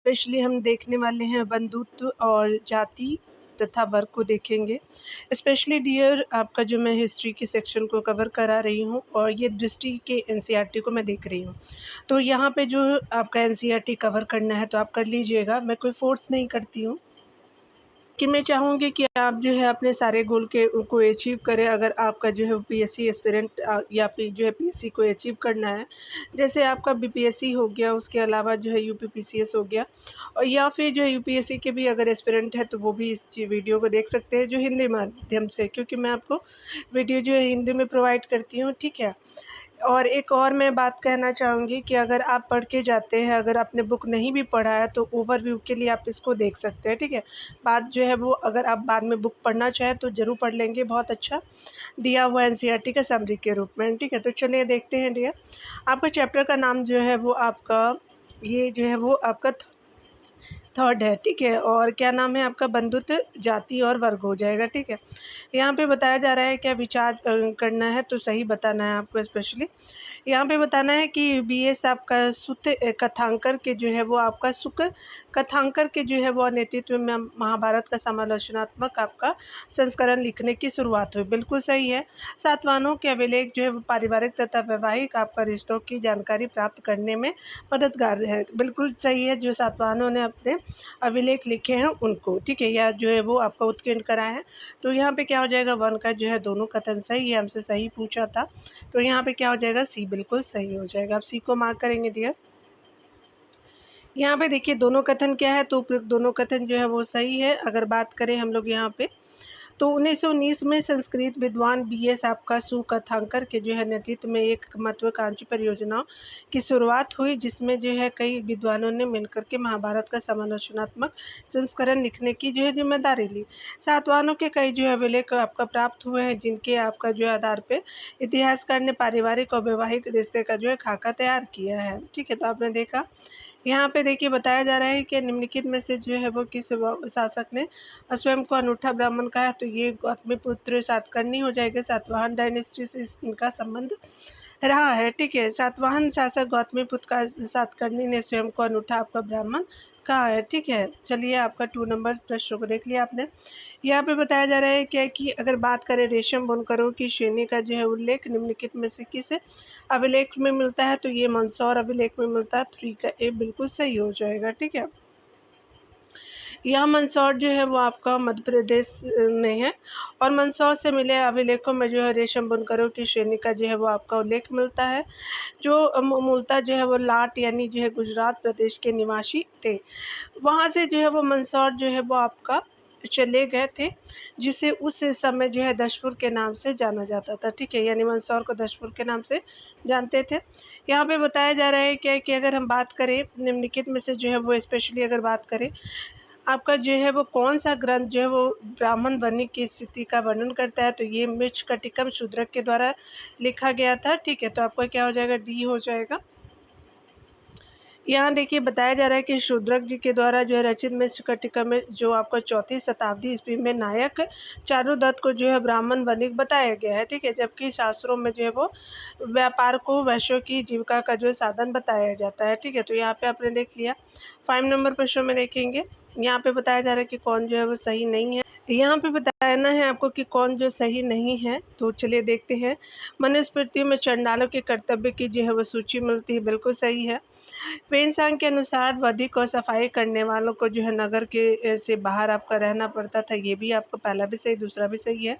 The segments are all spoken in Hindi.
स्पेशली हम देखने वाले हैं बंधुत्व और जाति तथा वर्ग को देखेंगे। स्पेशली डियर आपका जो मैं हिस्ट्री के सेक्शन को कवर करा रही हूँ और ये दृष्टि के एनसीईआरटी को मैं देख रही हूँ। तो यहाँ पे जो आपका एनसीईआरटी कवर करना है तो आप कर लीजिएगा, मैं कोई फ़ोर्स नहीं करती हूँ। कि मैं चाहूँगी कि आप जो है अपने सारे गोल को अचीव करें। अगर आपका जो है पीएससी एस्पिरेंट या फिर जो है पीएससी को अचीव करना है, जैसे आपका बीपीएससी हो गया, उसके अलावा जो है यूपीपीसीएस हो गया, और या फिर जो है यूपीएससी के भी अगर एस्पिरेंट है तो वो भी इस वीडियो को देख सकते हैं जो हिंदी माध्यम से, क्योंकि मैं आपको वीडियो जो है हिंदी में प्रोवाइड करती हूँ, ठीक है। और एक और मैं बात कहना चाहूँगी कि अगर आप पढ़ के जाते हैं, अगर आपने बुक नहीं भी पढ़ा है तो ओवरव्यू के लिए आप इसको देख सकते हैं, ठीक है। बात जो है वो अगर आप बाद में बुक पढ़ना चाहें तो ज़रूर पढ़ लेंगे, बहुत अच्छा दिया हुआ एनसीईआरटी का समरी के रूप में, ठीक है। तो चलिए देखते हैं डियर, आपका चैप्टर का नाम जो है वो आपका ये जो है वो आपका थर्ड है, ठीक है। और क्या नाम है आपका, बंधुत्व, जाति और वर्ग हो जाएगा, ठीक है। यहाँ पे बताया जा रहा है क्या विचार करना है, तो सही बताना है आपको। स्पेशली यहाँ पे बताना है कि बीएस आपका सुत कथांकर के जो है वो आपका सुख कथांकर के जो है वो नेतृत्व में महाभारत का समालोचनात्मक आपका संस्करण लिखने की शुरुआत हुई, बिल्कुल सही है। सातवाहनों के अभिलेख जो है वो पारिवारिक तथा वैवाहिक आपका रिश्तों की जानकारी प्राप्त करने में मददगार है, बिल्कुल सही है। जो सातवाहनों ने अपने अभिलेख लिखे हैं उनको, ठीक है, या जो है वो आपका उत्कीर्ण करा है। तो यहाँ पे क्या हो जाएगा, वन का जो है दोनों कथन सही है, हमसे सही पूछा था, तो यहाँ पे क्या हो जाएगा, सी बिल्कुल सही हो जाएगा। आप सी को मार्क करेंगे डियर। यहाँ पे देखिए दोनों कथन क्या है, तो उपयुक्त दोनों कथन जो है वो सही है। अगर बात करें हम लोग यहाँ पे, तो 1919 में संस्कृत विद्वान बीएस आपका सुकथांकर के जो है नेतृत्व में एक महत्वाकांक्षी परियोजना की शुरुआत हुई, जिसमें जो है कई विद्वानों ने मिलकर के महाभारत का समालोचनात्मक संस्करण लिखने की जो है जिम्मेदारी ली। सातवाहनों के कई जो है अभिलेख आपका प्राप्त हुए हैं, जिनके आपका जो है आधार पे इतिहासकार ने पारिवारिक और वैवाहिक रिश्ते का जो है खाका तैयार किया है, ठीक है। तो आपने देखा यहाँ पे देखिए बताया जा रहा है कि निम्नलिखित में से जो है वो किस शासक ने स्वयं को अनूठा ब्राह्मण कहा, तो ये गौतमीपुत्र सातकर्णी हो जाएगा। सातवाहन डायनेस्टी से इनका संबंध रहा है, ठीक है। सातवाहन शासक गौतमीपुत्र का सातकर्णी ने स्वयं को अनूठा आपका ब्राह्मण कहा है, ठीक है। चलिए आपका 2 नंबर प्रश्न को देख लिया आपने। यहाँ पे बताया जा रहा है क्या कि अगर बात करें रेशम बुनकरों की श्रेणी का जो है उल्लेख निम्नलिखित में से किस अभिलेख में मिलता है, तो ये मंदसौर अभिलेख में मिलता है। 3 का ए बिल्कुल सही हो जाएगा, ठीक है। यह मंदसौर जो है वो आपका मध्य प्रदेश में है, और मंदसौर से मिले अभिलेखों में जो है रेशम बुनकरों की श्रेणी का जो है वो आपका उल्लेख मिलता है, जो मूलतः जो है वो लाट यानी जो है गुजरात प्रदेश के निवासी थे। वहाँ से जो है वो मंदसौर जो है वो आपका चले गए थे, जिसे उस समय जो है दशपुर के नाम से जाना जाता था, ठीक है। यानी मंदसौर को दशपुर के नाम से जानते थे। यहाँ पे बताया जा रहा है क्या कि अगर हम बात करें निम्नलिखित में से जो है वो स्पेशली अगर बात करें आपका जो है वो कौन सा ग्रंथ जो है वो ब्राह्मण बनने की स्थिति का वर्णन करता है, तो ये मृच्छकटिकम शूद्रक के द्वारा लिखा गया था, ठीक है। तो आपका क्या हो जाएगा, डी हो जाएगा। यहाँ देखिए बताया जा रहा है कि शूद्रक जी के द्वारा जो है रचित मृच्छकटिकम में जो आपका 4वीं शताब्दी ईस्वी में नायक चारुदत्त को जो है ब्राह्मण वणिक बताया गया है, ठीक है। जबकि शास्त्रों में जो है वो व्यापार को वैश्यों की जीविका का जो है साधन बताया जाता है, ठीक है। तो यहाँ पे आपने देख लिया। 5 नंबर प्रश्न में देखेंगे, यहाँ पे बताया जा रहा है कि कौन जो है वो सही नहीं है। यहाँ पे बताना है आपको कि कौन जो सही नहीं है, तो चलिए देखते हैं। मनुस्मृति में चंडालों के कर्तव्य की जो है वो सूची मिलती है, बिल्कुल सही है। वेनसांग के अनुसार वधिक और सफाई करने वालों को जो है नगर के से बाहर आपका रहना पड़ता था, ये भी आपका पहला भी सही दूसरा भी सही है।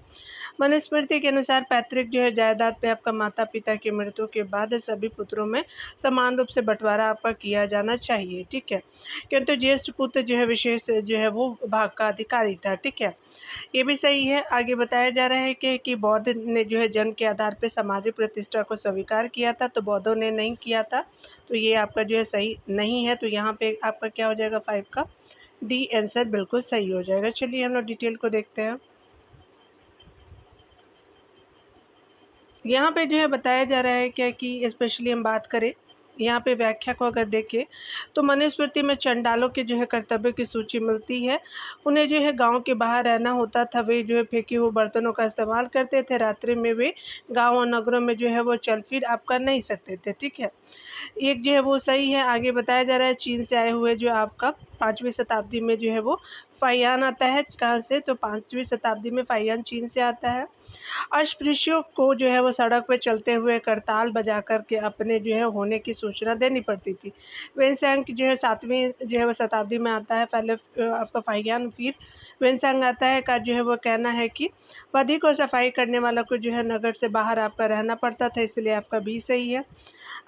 मनुस्मृति के अनुसार पैतृक जो है जायदाद पे आपका माता पिता की मृत्यु के बाद सभी पुत्रों में समान रूप से बंटवारा आपका किया जाना चाहिए, ठीक है। किंतु ज्येष्ठ पुत्र जो है विशेष जो है वो भाग का अधिकारी था, ठीक है। ये भी सही है। आगे बताया जा रहा है कि बौद्ध ने जो है जन्म के आधार पर सामाजिक प्रतिष्ठा को स्वीकार किया था, तो बौद्धों ने नहीं किया था, तो ये आपका जो है सही नहीं है। तो यहाँ पे आपका क्या हो जाएगा, 5 का डी आंसर बिल्कुल सही हो जाएगा। चलिए हम लोग डिटेल को देखते हैं। यहाँ पे जो है बताया जा रहा है क्या कि स्पेशली हम बात करें यहाँ पे व्याख्या को अगर देखें, तो मनुस्मृति में चंडालों के जो है कर्तव्य की सूची मिलती है। उन्हें जो है गांव के बाहर रहना होता था, वे जो है फेंके हुए बर्तनों का इस्तेमाल करते थे। रात्रि में वे गांव और नगरों में जो है वो चल फिर आपका नहीं सकते थे, ठीक है। एक जो है वो सही है। आगे बताया जा रहा है चीन से आए हुए जो आपका 5वीं शताब्दी में जो है वो फाहियान आता है। कहाँ से? तो 5वीं शताब्दी में फाहियान चीन से आता है। अस्पृश्यों को जो है वो सड़क पे चलते हुए करताल बजा कर के अपने जो है होने की सूचना देनी पड़ती थी। वेनसैंग जो है 7वीं जो है वो शताब्दी में आता है। पहले आपका फाहियान, फिर वेनसैंग आता है। का जो है वो कहना है कि बदी को सफाई करने वालों को जो है नगर से बाहर आपका रहना पड़ता था, इसलिए आपका बी सही है।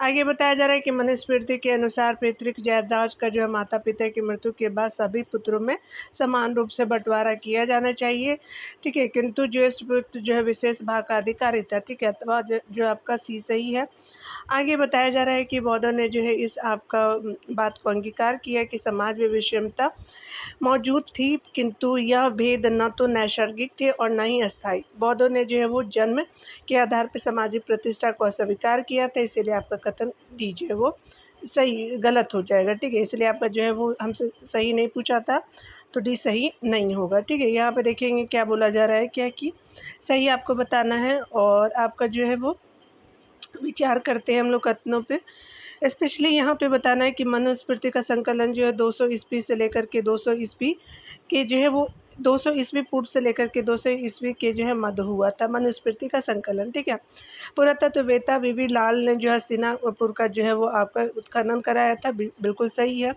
आगे बताया जा रहा है कि मनुस्मृति के अनुसार पैतृक जायदाद का जो है माता पिता की मृत्यु के बाद सभी पुत्रों में समान रूप से बंटवारा किया जाना चाहिए। ठीक है, किंतु ज्येष्ठ पुत्र जो है विशेष भाग का अधिकारी था। ठीक है, तो जो आपका सी सही है। आगे बताया जा रहा है कि बौद्धों ने जो है इस आपका बात को अंगीकार किया कि समाज में विषमता मौजूद थी, किंतु यह भेद न तो नैसर्गिक थे और न ही अस्थायी। बौद्धों ने जो है वो जन्म के आधार पर सामाजिक प्रतिष्ठा को अस्वीकार किया था, इसीलिए आपका कथन डी जो है वो सही गलत हो जाएगा। ठीक है, इसलिए आपका जो है वो हमसे सही नहीं पूछा था, तो डी सही नहीं होगा। ठीक है, यहाँ पे देखेंगे क्या बोला जा रहा है, क्या कि सही आपको बताना है और आपका जो है वो विचार करते हैं हम लोग कथनों पे। स्पेशली यहाँ पे बताना है कि मनुस्मृति का संकलन जो है 200 ईस्वी से लेकर के 200 ईस्वी के जो है वो 200 ईस्वी पूर्व से लेकर के 200 ईस्वी के जो है मध्य हुआ था मनुस्मृति का संकलन। ठीक है, पुरातत्ववेत्ता वीवी लाल ने जो हस्तिनापुर का जो है वो आपका उत्खनन कराया था, बिल्कुल सही है।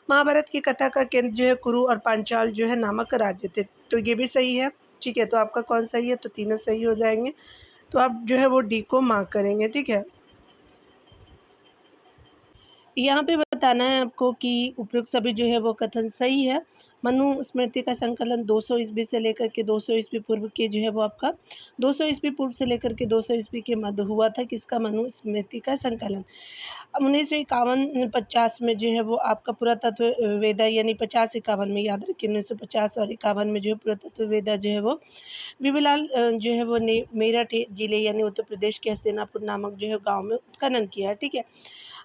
महाभारत की कथा का केंद्र जो है कुरु और पांचाल जो है नामक राज्य थे, तो ये भी सही है। ठीक है, तो आपका कौन सही है? तो तीनों सही हो जाएंगे, तो आप जो है वो डी को मार्क करेंगे। ठीक है, यहाँ पे बताना है आपको कि उपयुक्त सभी जो है वो कथन सही है। मनुस्मृति का संकलन 200 ईस्वी से लेकर के 200 ईस्वी पूर्व के जो है वो आपका 200 ईस्वी पूर्व से लेकर के 200 ईस्वी के मध्य हुआ था। किसका? मनुस्मृति का संकलन। 1951-50 में जो है वो आपका पुरातत्व वेदा यानी 50-51 में, याद रखिए 1950 और 51 में जो है पुरातत्व वेदा जो है वो बीबीलाल जो है वो ने मेरठ जिले यानी उत्तर प्रदेश के हस्तिनापुर नामक जो है गाँव में उत्खनन किया है। ठीक है,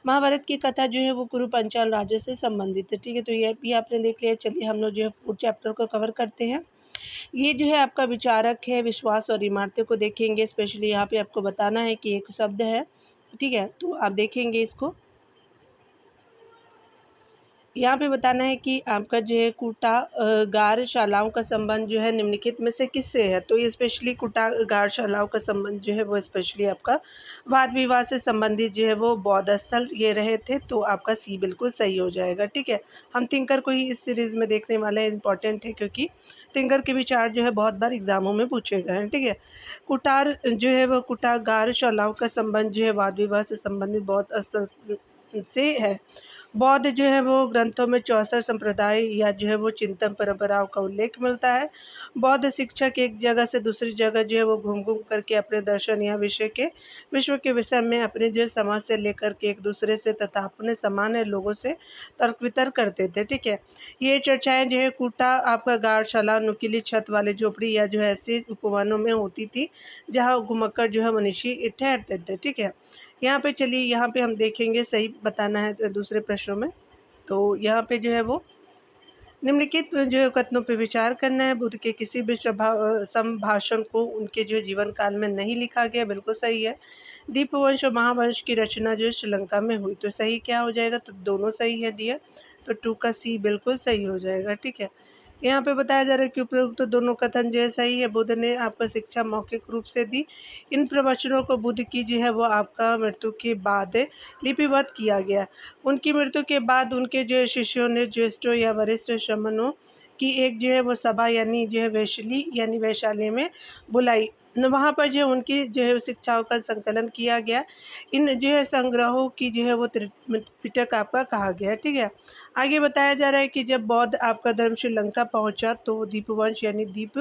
महाभारत की कथा जो है वो कुरु पंचाल राज्य से संबंधित है। ठीक है, तो ये भी आपने देख लिया। चलिए हम लोग जो है 4 चैप्टर को कवर करते हैं। ये जो है आपका विचारक है, विश्वास और इमारतें को देखेंगे। स्पेशली यहाँ पे आपको बताना है कि एक शब्द है। ठीक है, तो आप देखेंगे इसको। यहाँ पे बताना है कि आपका जो है कुटागारशालाओं का संबंध जो है निम्नलिखित में से किससे है? तो ये स्पेशली कुटागारशालाओं का संबंध जो है वो स्पेशली आपका वाद विवाद से संबंधित जो है वो बौद्ध स्थल ये रहे थे, तो आपका सी बिल्कुल सही हो जाएगा। ठीक है, हम थिंकर को ही इस सीरीज़ में देखने वाले हैं, इंपॉर्टेंट है क्योंकि थिंकर के विचार जो है बहुत बार एग्जामों में पूछे गए हैं। ठीक है, कुटार जो है वो कुटागारशालाओं का संबंध जो है वाद विवाद से संबंधित बौद्ध स्थल से है। बौद्ध जो है वो ग्रंथों में 64 संप्रदाय या जो है वो चिंतन परंपराओं का उल्लेख मिलता है। बौद्ध शिक्षक एक जगह से दूसरी जगह जो है वो घूम घूम करके अपने दर्शन या विश्व के विषय में अपने जो समाज से लेकर के एक दूसरे से तथा अपने सामान्य लोगों से तर्क वितर्क करते थे। ठीक है, ये चर्चाएं जो है कूटा आपका गाढ़शाला, नुकीली छत वाले झोपड़ी या जो है ऐसे उपवनों में होती थी जहाँ घुमक्कर जो है मनुष्य ठहरते थे। ठीक है, यहाँ पे चलिए यहाँ पे हम देखेंगे, सही बताना है दूसरे प्रश्नों में। तो यहाँ पे जो है वो निम्नलिखित जो है कथनों पे विचार करना है। बुद्ध के किसी भी संभाषण को उनके जो जीवन काल में नहीं लिखा गया, बिल्कुल सही है। दीपवंश और महावंश की रचना जो है श्रीलंका में हुई, तो सही क्या हो जाएगा? तो दोनों सही है डियर, तो 2 का सी बिल्कुल सही हो जाएगा। ठीक है, यहाँ पे बताया जा रहा है कि उपयुक्त तो दोनों कथन जो है सही है। बुद्ध ने आपको शिक्षा मौखिक रूप से दी। इन प्रवचनों को बुद्ध की जो है वो आपका मृत्यु के बाद लिपिबद्ध किया गया। उनकी मृत्यु के बाद उनके जो शिष्यों ने ज्येष्ठों या वरिष्ठ श्रमणों की एक जो है वो सभा यानी जो है वैशाली में बुलाई। वहाँ पर जो उनकी जो है शिक्षाओं का संकलन किया गया। इन जो है संग्रहों की जो है वो त्रिपिटक आपका कहा गया। ठीक है, आगे बताया जा रहा है कि जब बौद्ध आपका धर्म श्रीलंका पहुंचा तो दीपवंश यानी दीप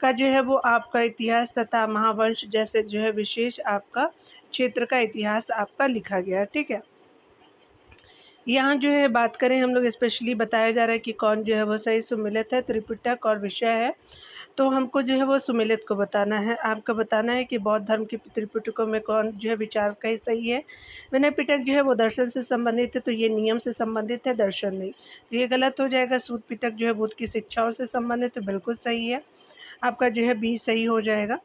का जो है वो आपका इतिहास तथा महावंश जैसे जो है विशेष आपका क्षेत्र का इतिहास आपका लिखा गया। ठीक है, यहाँ जो है बात करें हम लोग, स्पेशली बताया जा रहा है कि कौन जो है वो सही सुमिलित है, त्रिपिटक और विषय है। तो हमको जो है वो सुमिलित को बताना है। आपका बताना है कि बौद्ध धर्म के त्रिपिटकों में कौन जो है विचार का ही सही है। विनय पिटक जो है वो दर्शन से संबंधित है, तो ये नियम से संबंधित है, दर्शन नहीं, तो ये गलत हो जाएगा। सूत पिटक जो है बुद्ध की शिक्षाओं से संबंधित, तो बिल्कुल सही है, आपका जो है बी सही हो जाएगा।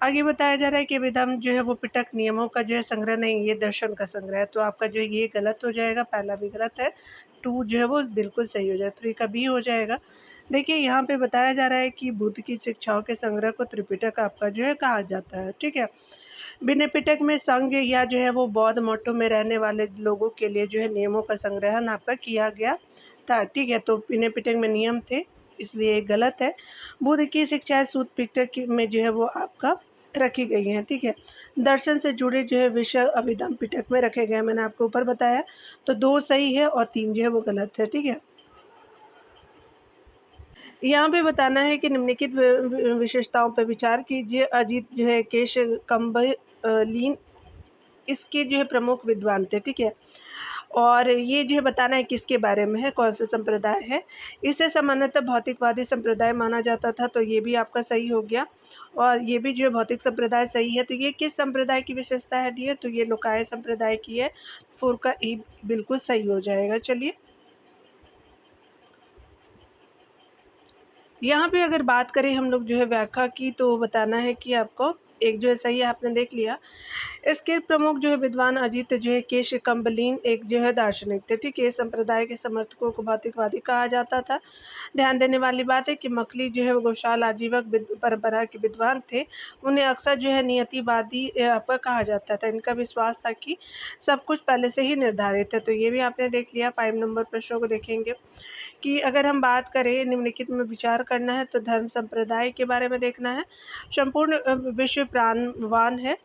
आगे बताया जा रहा है कि अभिधर्म जो है वो पिटक नियमों का जो है संग्रह नहीं, ये दर्शन का संग्रह है। तो आपका जो है ये गलत हो जाएगा, पहला भी गलत है, 2 जो है वो बिल्कुल सही हो जाएगा, 3 का बी हो जाएगा। देखिए यहाँ पे बताया जा रहा है कि बुद्ध की शिक्षाओं के संग्रह को त्रिपिटक आपका जो है कहा जाता है, ठीक है। विनय पिटक में संघ या जो है वो बौद्ध मठों में रहने वाले लोगों के लिए जो है नियमों का संग्रहण आपका किया गया था, ठीक है। तो विनय पिटक में नियम थे, इसलिए गलत है। बुद्ध की शिक्षाएं सूत पिटक में जो है वो आपका रखी गई हैं, ठीक है। दर्शन से जुड़े जो है विषय अभिधम्म पिटक में रखे गए हैं, मैंने आपको ऊपर बताया। तो 2 सही है और 3 जो है वो गलत है, ठीक है। यहाँ पे बताना है कि निम्नलिखित विशेषताओं पर विचार कीजिए। अजित जो है केश कंबलीन इसके जो है प्रमुख विद्वान थे, ठीक है। और ये जो है बताना है किसके बारे में है, कौन सा संप्रदाय है। इसे सामान्यतः भौतिकवादी संप्रदाय माना जाता था, तो ये भी आपका सही हो गया। और ये भी जो है भौतिक संप्रदाय सही है। तो ये किस संप्रदाय की विशेषता है डियर, तो ये लोकाय संप्रदाय की है। 4 का ई बिल्कुल सही हो जाएगा। चलिए यहाँ पे अगर बात करें हम लोग जो है व्याख्या की, तो बताना है कि आपको एक जो है सही आपने देख लिया। इसके प्रमुख जो है विद्वान अजित जो है केश कंबलीन एक जो है दार्शनिक थे, ठीक है। संप्रदाय के समर्थकों को भौतिकवादी कहा जाता था। ध्यान देने वाली बात है कि मकली जो है वो गौशाल आजीवक परंपरा के विद्वान थे। उन्हें अक्सर जो है नियतिवादी आपका कहा जाता था। इनका विश्वास था कि सब कुछ पहले से ही निर्धारित है। तो ये भी आपने देख लिया। 5 नंबर प्रश्नों को देखेंगे कि अगर हम बात करें निम्नलिखित में विचार करना है, तो धर्म संप्रदाय के बारे में देखना है। संपूर्ण विश्व प्राणवान है,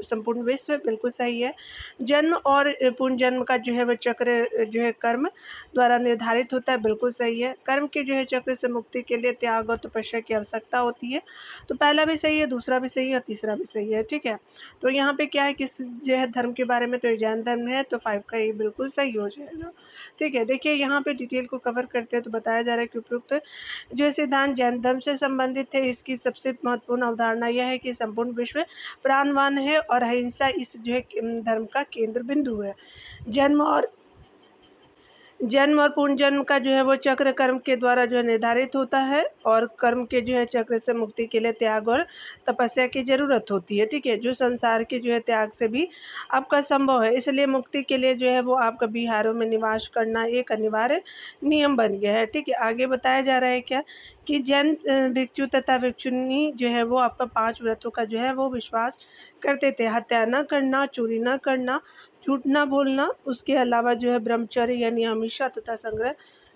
संपूर्ण विश्व बिल्कुल सही है। जन्म और पुनर्जन्म का जो है वह चक्र जो है कर्म द्वारा निर्धारित होता है, बिल्कुल सही है। कर्म के जो है चक्र से मुक्ति के लिए त्याग और तपस्या की आवश्यकता होती है। तो पहला भी सही है, दूसरा भी सही है और तीसरा भी सही है, ठीक है। तो यहाँ पे क्या है, किस जो है धर्म के बारे में, तो ये जैन धर्म है, तो 5 का ये बिल्कुल सही हो जाएगा, ठीक है। देखिए यहाँ पे डिटेल को कवर करते हैं, तो बताया जा रहा है कि उपयुक्त जो सिद्धांत जैन धर्म से संबंधित है। इसकी सबसे महत्वपूर्ण अवधारणा यह है कि संपूर्ण विश्व प्राणवान है और अहिंसा इस जो है धर्म का केंद्र बिंदु है। जन्म और पुनर्जन्म का जो है वो चक्र कर्म के द्वारा जो है निर्धारित होता है, और कर्म के जो है चक्र से मुक्ति के लिए त्याग और तपस्या की ज़रूरत होती है, ठीक है। जो संसार के जो है त्याग से भी आपका संभव है। इसलिए मुक्ति के लिए जो है वो आपका बिहारों में निवास करना एक अनिवार्य नियम बन गया है, ठीक है। आगे बताया जा रहा है क्या कि जैन भिक्षु तथा भिक्षुणी जो है वो आपका 5 व्रतों का जो है वो विश्वास करते थे। हत्या न करना, चोरी न करना, झूठ ना बोलना, उसके अलावा जो है ब्रह्मचर्य यानी हमेशा तथा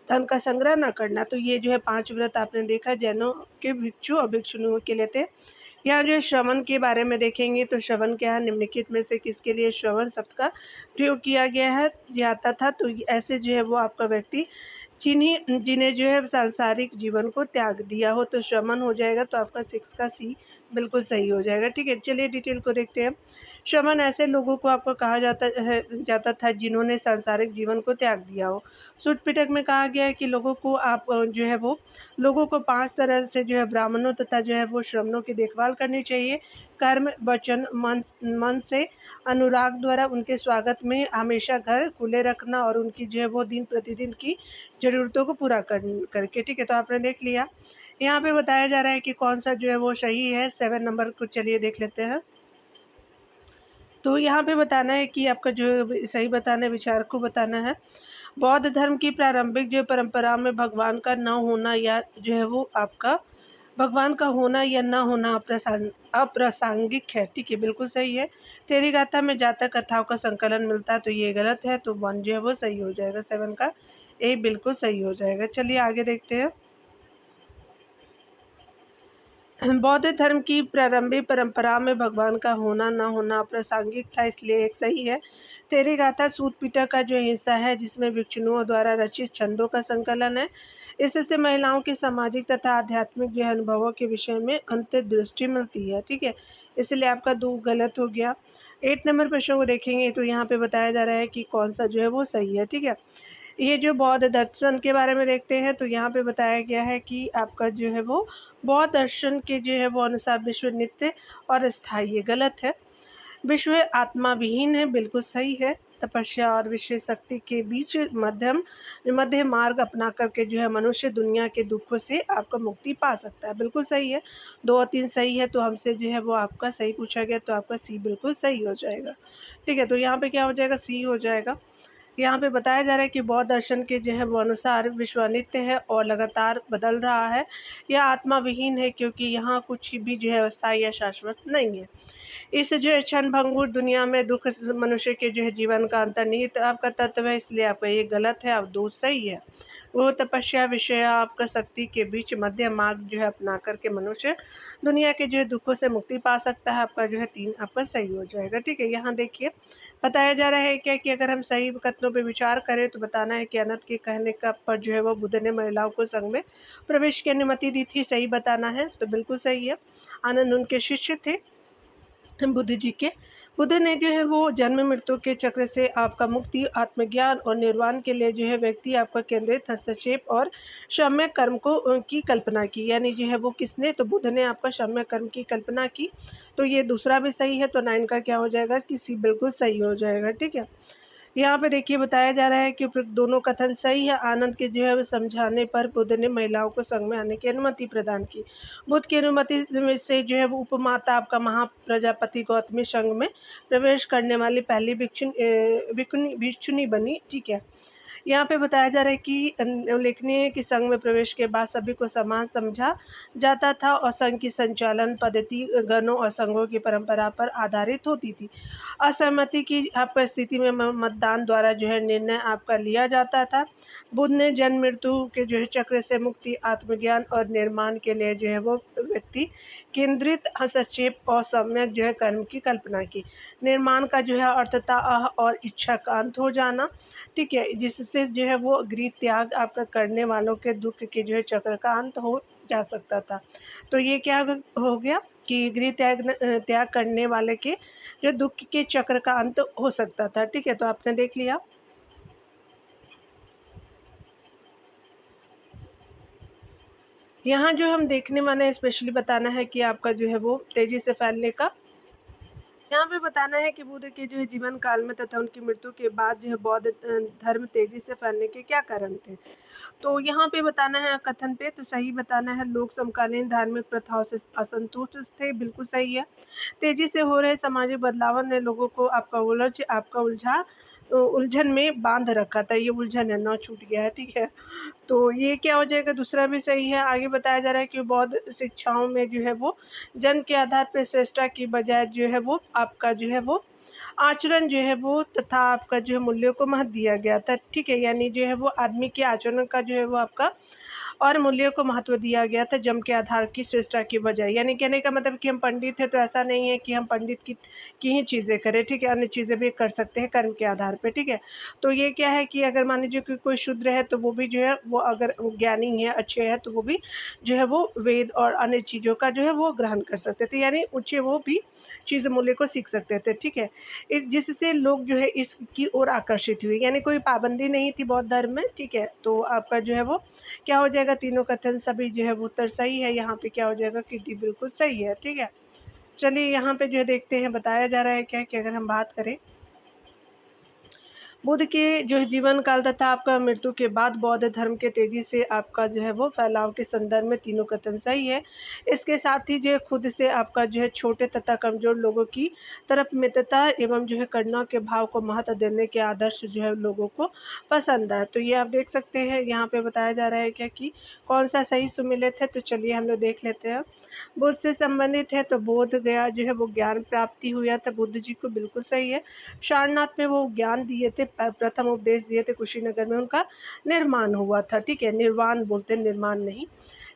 धन का संग्रह न करना। तो ये जो है 5 व्रत आपने देखा जैनों के भिक्षु और भिक्षुणियों के लिए थे। यहाँ जो है श्रवण के बारे में देखेंगे, तो श्रवण क्या है, निम्नलिखित में से किसके लिए श्रवण शब्द का प्रयोग किया गया है जाता था। तो ऐसे जो है वो आपका व्यक्ति जिन्हें जो है सांसारिक जीवन को त्याग दिया हो, तो श्रमण हो जाएगा। तो आपका 6 का सी बिल्कुल सही हो जाएगा, ठीक है। चलिए डिटेल को देखते हैं। श्रमण ऐसे लोगों को आपको कहा जाता था जिन्होंने सांसारिक जीवन को त्याग दिया हो। सूत पिटक में कहा गया है कि लोगों को आप जो है वो लोगों को 5 तरह से जो है ब्राह्मणों तथा जो है वो श्रमणों की देखभाल करनी चाहिए। कर्म, वचन, मन से अनुराग द्वारा उनके स्वागत में हमेशा घर खुले रखना, और उनकी जो है वो दिन प्रतिदिन की ज़रूरतों को पूरा करके, ठीक है। तो आपने देख लिया। यहाँ पे बताया जा रहा है कि कौन सा जो है वो सही है। 7 नंबर को चलिए देख लेते हैं। तो यहाँ पे बताना है कि आपका जो सही बताना है, विचार को बताना है। बौद्ध धर्म की प्रारंभिक जो परंपरा में भगवान का न होना या जो है वो आपका भगवान का होना या न होना अप्रासंगिक है, ठीक है, बिल्कुल सही है। तेरी गाथा में जातक कथाओं का संकलन मिलता है, तो ये गलत है। तो 1 जो है वो सही हो जाएगा, 7 का ए बिल्कुल सही हो जाएगा। चलिए आगे देखते हैं। बौद्ध धर्म की प्रारंभिक परंपरा में भगवान का होना न होना प्रासंगिक था, इसलिए एक सही है। तेरी गाथा सूत पिटक का जो हिस्सा है, जिसमें भिक्षुओं द्वारा रचित छंदों का संकलन है। इससे महिलाओं के सामाजिक तथा आध्यात्मिक जो अनुभवों के विषय में अंतर्दृष्टि मिलती है, ठीक है। इसलिए आपका 2 गलत हो गया। 8 नंबर प्रश्न को देखेंगे, तो यहाँ पे बताया जा रहा है कि कौन सा जो है वो सही है, ठीक है। ये जो बौद्ध दर्शन के बारे में देखते हैं, तो यहाँ पे बताया गया है कि आपका जो है वो बौद्ध दर्शन के जो है वो अनुसार विश्व नित्य और स्थायी, ये गलत है। विश्व आत्मा विहीन है, बिल्कुल सही है। तपस्या और विशेष शक्ति के बीच मध्य मार्ग अपना करके जो है मनुष्य दुनिया के दुखों से आपका मुक्ति पा सकता है। बिल्कुल सही है, 2 और 3 सही है, तो हमसे जो है वो आपका सही पूछा गया, तो आपका सी बिल्कुल सही हो जाएगा। ठीक है, तो यहाँ पे क्या हो जाएगा, सी हो जाएगा। यहाँ पे बताया जा रहा है कि बौद्ध दर्शन के जो है वो अनुसार विश्व अनित्य है और लगातार बदल रहा है। यह आत्मा विहीन है, क्योंकि यहाँ कुछ भी जो है अस्थायी या शाश्वत नहीं है। इस जो है क्षणभंगुर दुनिया में दुख मनुष्य के जो है जीवन का अंतर्निहित आपका तत्व है, इसलिए आपका ये गलत है, आप दो सही है। वो तपस्या विषय आपका शक्ति के बीच मध्य मार्ग जो है अपना करके मनुष्य दुनिया के जो है दुखों से मुक्ति पा सकता है, आपका जो है 3 आपका सही हो जाएगा। ठीक है, यहाँ देखिए बताया जा रहा है क्या कि अगर हम सही कथनों पे विचार करें तो बताना है कि अनंत के कहने का पर जो है वो बुद्ध ने महिलाओं को संघ में प्रवेश की अनुमति दी थी, सही बताना है, तो बिल्कुल सही है। आनंद उनके शिष्य थे बुद्ध जी के। बुद्ध ने जो है वो जन्म मृत्यु के चक्र से आपका मुक्ति, आत्मज्ञान और निर्वाण के लिए जो है व्यक्ति आपका केंद्रित हस्तक्षेप और क्षम्य कर्म को की कल्पना की। यानी जो है वो किसने, तो बुद्ध ने आपका क्षम्य कर्म की कल्पना की। तो ये दूसरा भी सही है, तो 9 का क्या हो जाएगा कि सी बिल्कुल सही हो जाएगा। ठीक है, यहाँ पे देखिए बताया जा रहा है कि उपरोक्त दोनों कथन सही है। आनंद के जो है वो समझाने पर बुद्ध ने महिलाओं को संघ में आने की अनुमति प्रदान की। बुद्ध की अनुमति से जो है वो उपमाता आपका महाप्रजापति गौतमी संघ में प्रवेश करने वाली पहली भिक्षुनी बनी। ठीक है, यहाँ पे बताया जा रहा है कि उल्लेखनीय है कि संघ में प्रवेश के बाद सभी को समान समझा जाता था और संघ की संचालन पद्धति गणों और संघों की परंपरा पर आधारित होती थी। असहमति की आपका स्थिति में मतदान द्वारा जो है निर्णय आपका लिया जाता था। बुद्ध ने जन्म मृत्यु के जो है चक्र से मुक्ति, आत्मज्ञान और निर्माण के लिए जो है वो व्यक्ति केंद्रित हस्तक्षेप और सम्यक जो है कर्म की कल्पना की। निर्माण का जो है अर्थतः और इच्छा का अंत हो जाना। ठीक है, जिससे जो है वो गृह त्याग आपका करने वालों के दुख के जो है चक्र का अंत हो जा सकता था। तो ये क्या हो गया कि गृह त्याग करने वाले के जो दुख के चक्र का अंत हो सकता था। ठीक है, तो आपने देख लिया। यहाँ जो हम देखने वाले हैं स्पेशली बताना है कि आपका जो है वो तेजी से फैलने का, यहाँ पे बताना है कि बुद्ध के जो है जीवन काल में तथा उनकी मृत्यु के बाद जो है बौद्ध धर्म तेजी से फैलने के क्या कारण थे। तो यहाँ पे बताना है कथन पे, तो सही बताना है लोग समकालीन धार्मिक प्रथाओं से असंतुष्ट थे, बिल्कुल सही है। तेजी से हो रहे सामाजिक बदलाव ने लोगों को आपका उलझन में बांध रखा था। ये उलझन है, ना छूट गया है। ठीक है, तो ये क्या हो जाएगा, दूसरा भी सही है। आगे बताया जा रहा है कि बौद्ध शिक्षाओं में जो है वो जन्म के आधार पर श्रेष्ठता की बजाय जो है वो आपका जो है वो आचरण जो है वो तथा आपका जो है मूल्यों को महत्व दिया गया था। ठीक है, यानी जो है वो आदमी के आचरण का जो है वो आपका और मूल्यों को महत्व दिया गया था जन्म के आधार की श्रेष्ठता की बजाय। यानी कहने का मतलब कि हम पंडित हैं तो ऐसा नहीं है कि हम पंडित की ही चीज़ें करें। ठीक है, अन्य चीज़ें भी कर सकते हैं कर्म के आधार पे। ठीक है, तो ये क्या है कि अगर मान लीजिए कि कोई शूद्र है तो वो भी जो है वो अगर ज्ञानी है, अच्छे है, तो वो भी जो है वो वेद और अन्य चीज़ों का जो है वो ग्रहण कर सकते थे, यानी ऊँचे वो भी चीज़ मूल्य को सीख सकते थे। ठीक है, जिससे लोग जो है इसकी ओर आकर्षित हुए, यानी कोई पाबंदी नहीं थी बौद्ध धर्म में। ठीक है, तो आपका जो है वो क्या हो जाएगा, तीनों कथन सभी जो है वो उत्तर सही है। यहाँ पे क्या हो जाएगा कि डी बिल्कुल सही है। ठीक है, चलिए यहाँ पे जो है देखते हैं बताया जा रहा है क्या कि अगर हम बात करें बुद्ध के जो है जीवन काल तथा आपका मृत्यु के बाद बौद्ध धर्म के तेजी से आपका जो है वो फैलाव के संदर्भ में तीनों कथन सही है। इसके साथ ही जो है खुद से आपका जो है छोटे तथा कमजोर लोगों की तरफ मित्रता एवं जो है करुणा के भाव को महत्व देने के आदर्श जो है लोगों को पसंद है। तो ये आप देख सकते हैं, यहाँ पे बताया जा रहा है क्या कि कौन सा सही सुमिलित है। तो चलिए हम लोग देख लेते हैं। बुद्ध से संबंधित है तो बोध गया जो है वो ज्ञान प्राप्ति हुआ था बुद्ध जी को, बिल्कुल सही है। सारनाथ में वो ज्ञान दिए थे, प्रथम उपदेश दिए थे, कुशीनगर में उनका निर्माण हुआ था। ठीक है, निर्वाण बोलते हैं, निर्माण नहीं।